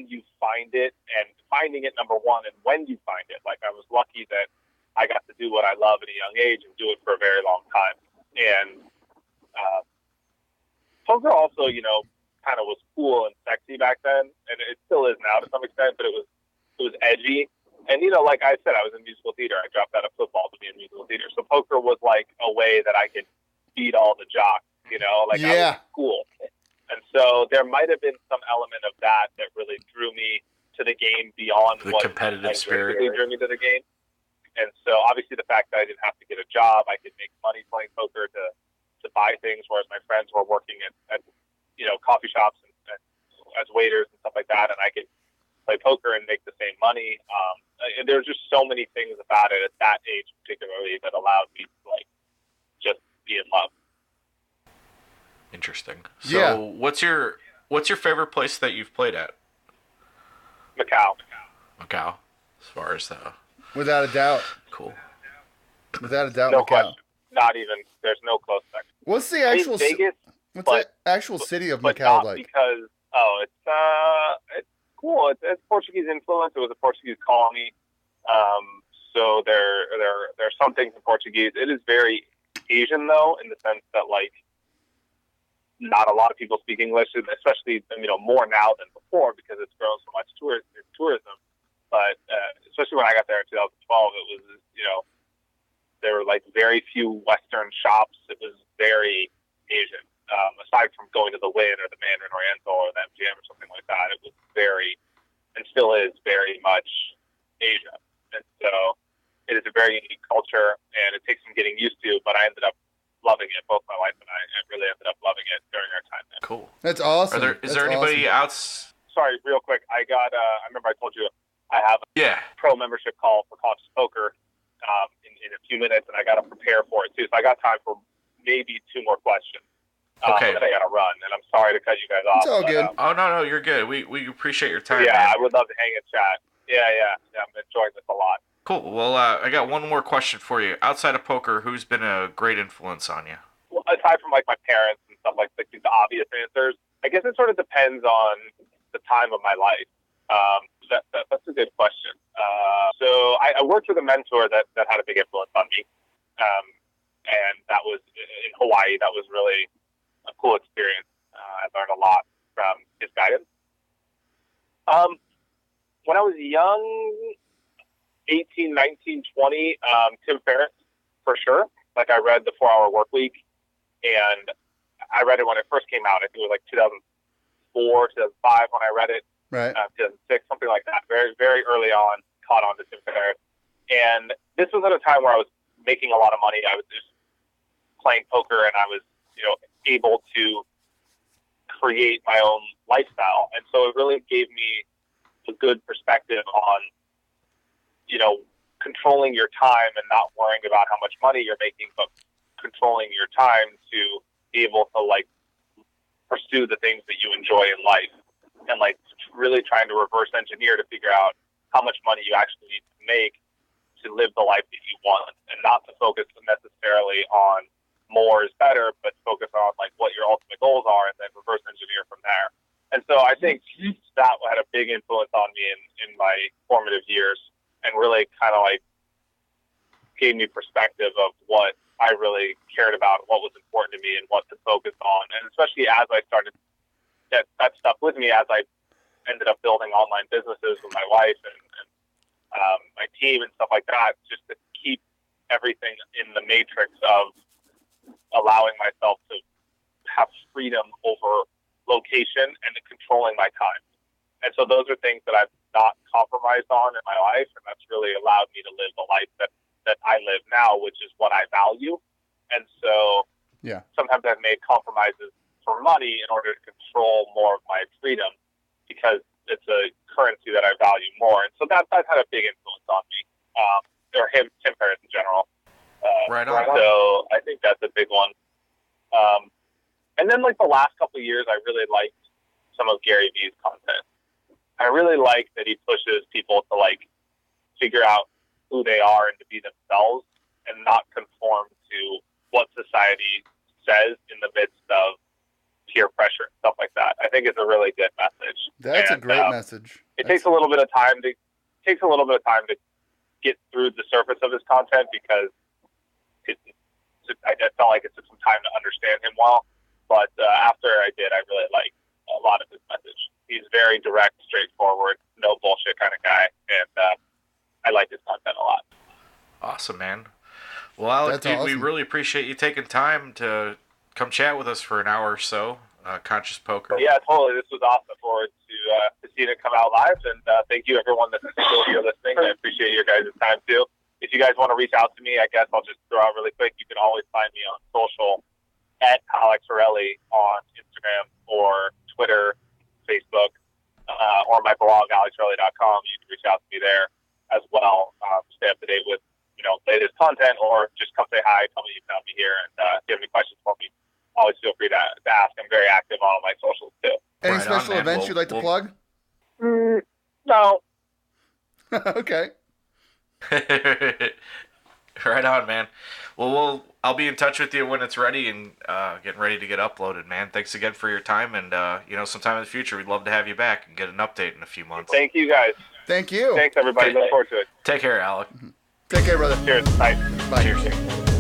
you find it and finding it, number one, and when you find it. Like I was lucky that I got to do what I love at a young age and do it for a very long time. And poker also, kind of was cool and sexy back then, and it still is now to some extent, but it was edgy. And, like I said, I was in musical theater. I dropped out of football to be in musical theater. So poker was like a way that I could beat all the jocks, I was cool. And so there might have been some element of that really drew me to the game beyond the what competitive spirit drew me to the game. And so obviously the fact that I didn't have to get a job, I could make money playing poker to buy things, whereas my friends were working at coffee shops and as waiters and stuff like that, and I could play poker and make the same money. And there's just so many things about it at that age, particularly, that allowed me to like just be in love. Interesting. So, what's your favorite place that you've played at? Macau. Macau, as far as Without a doubt. Cool. Without a doubt, No Macau. question. Not even. There's no close second. What's the actual Vegas? What's the actual city of but Macau not like? Because it's cool. It's Portuguese influence. It was a Portuguese colony, so there's some things in Portuguese. It is very Asian though, in the sense that like not a lot of people speak English, especially more now than before because it's grown so much tourism. But especially when I got there in 2012, it was there were like very few Western shops. It was very Asian. Aside from going to the Wynn or the Mandarin Oriental or the MGM or something like that, it was very, and still is very much Asia. And so it is a very unique culture, and it takes some getting used to, but I ended up loving it. Both my wife and I really ended up loving it during our time there. Cool. That's awesome. Is there anybody else? Sorry, real quick. I remember I told you I have a pro membership call for Conscious Poker in a few minutes, and I got to prepare for it too. So I got time for maybe 2 more questions. Okay. That I got to run, and I'm sorry to cut you guys off. It's all good. Oh, no, you're good. We appreciate your time, Yeah, man. I would love to hang and chat. Yeah, I'm enjoying this a lot. Cool. Well, I got one more question for you. Outside of poker, who's been a great influence on you? Well, aside from like my parents and stuff like these obvious answers, I guess it sort of depends on the time of my life. That's a good question. So I worked with a mentor that had a big influence on me, and that was in Hawaii. That was really a cool experience. I learned a lot from his guidance. When I was young, 18, 19, 20, Tim Ferriss, for sure. Like I read The 4-Hour Workweek, and I read it when it first came out. I think it was like 2004, 2005 when I read it. Right. 2006, something like that. Very, very early on, caught on to Tim Ferriss. And this was at a time where I was making a lot of money. I was just playing poker, and I was, able to create my own lifestyle. And so it really gave me a good perspective on, controlling your time and not worrying about how much money you're making, but controlling your time to be able to like pursue the things that you enjoy in life, and like really trying to reverse engineer to figure out how much money you actually need to make to live the life that you want, and not to focus necessarily on more is better, but focus on like what your ultimate goals are, and then reverse engineer from there. And so I think that had a big influence on me in my formative years, and really kind of like gave me perspective of what I really cared about, what was important to me, and what to focus on. And especially as I started that stuff with me, as I ended up building online businesses with my wife and my team and stuff like that, just to keep everything in the matrix of allowing myself to have freedom over location and controlling my time. And so those are things that I've not compromised on in my life, and that's really allowed me to live the life that I live now, which is what I value. And so sometimes I've made compromises for money in order to control more of my freedom, because it's a currency that I value more. And so that's had a big influence on me, or Tim Ferriss in general. Right on. So I think that's a big one. And then like the last couple of years, I really liked some of Gary Vee's content. I really like that he pushes people to like figure out who they are and to be themselves, and not conform to what society says in the midst of peer pressure and stuff like that. I think it's a really good message. That's a great message. It takes a little bit of time to get through the surface of his content, because I felt like it took some time to understand him well. But after I did, I really liked a lot of his message. He's very direct, straightforward, no bullshit kind of guy, and I like his content a lot. Awesome, man. Well, Alec, dude, we really appreciate you taking time to come chat with us for an hour or so. Conscious Poker. Yeah, totally. This was awesome. Forward to seeing it come out live, and thank you everyone that's still here listening. I appreciate your guys' time too. If you guys want to reach out to me, I guess I'll just throw out really quick. You can always find me on social at Alec Torelli on Instagram or Twitter, Facebook, or or my blog, alectorelli.com. You can reach out to me there as well. Stay up to date with, latest content, or just come say hi, tell me you found me here, and if you have any questions for me, always feel free to ask. I'm very active on all my socials too. Any Right on, special man. events you'd like to plug? No. Okay. Right on, man. Well, I'll be in touch with you when it's ready and getting ready to get uploaded, man. Thanks again for your time, and sometime in the future we'd love to have you back and get an update in a few months. Thank you, guys. Thank you. Thanks, everybody. Okay. Look forward to it. Take care, Alec. Take care, brother. Cheers. Bye. Bye. Cheers.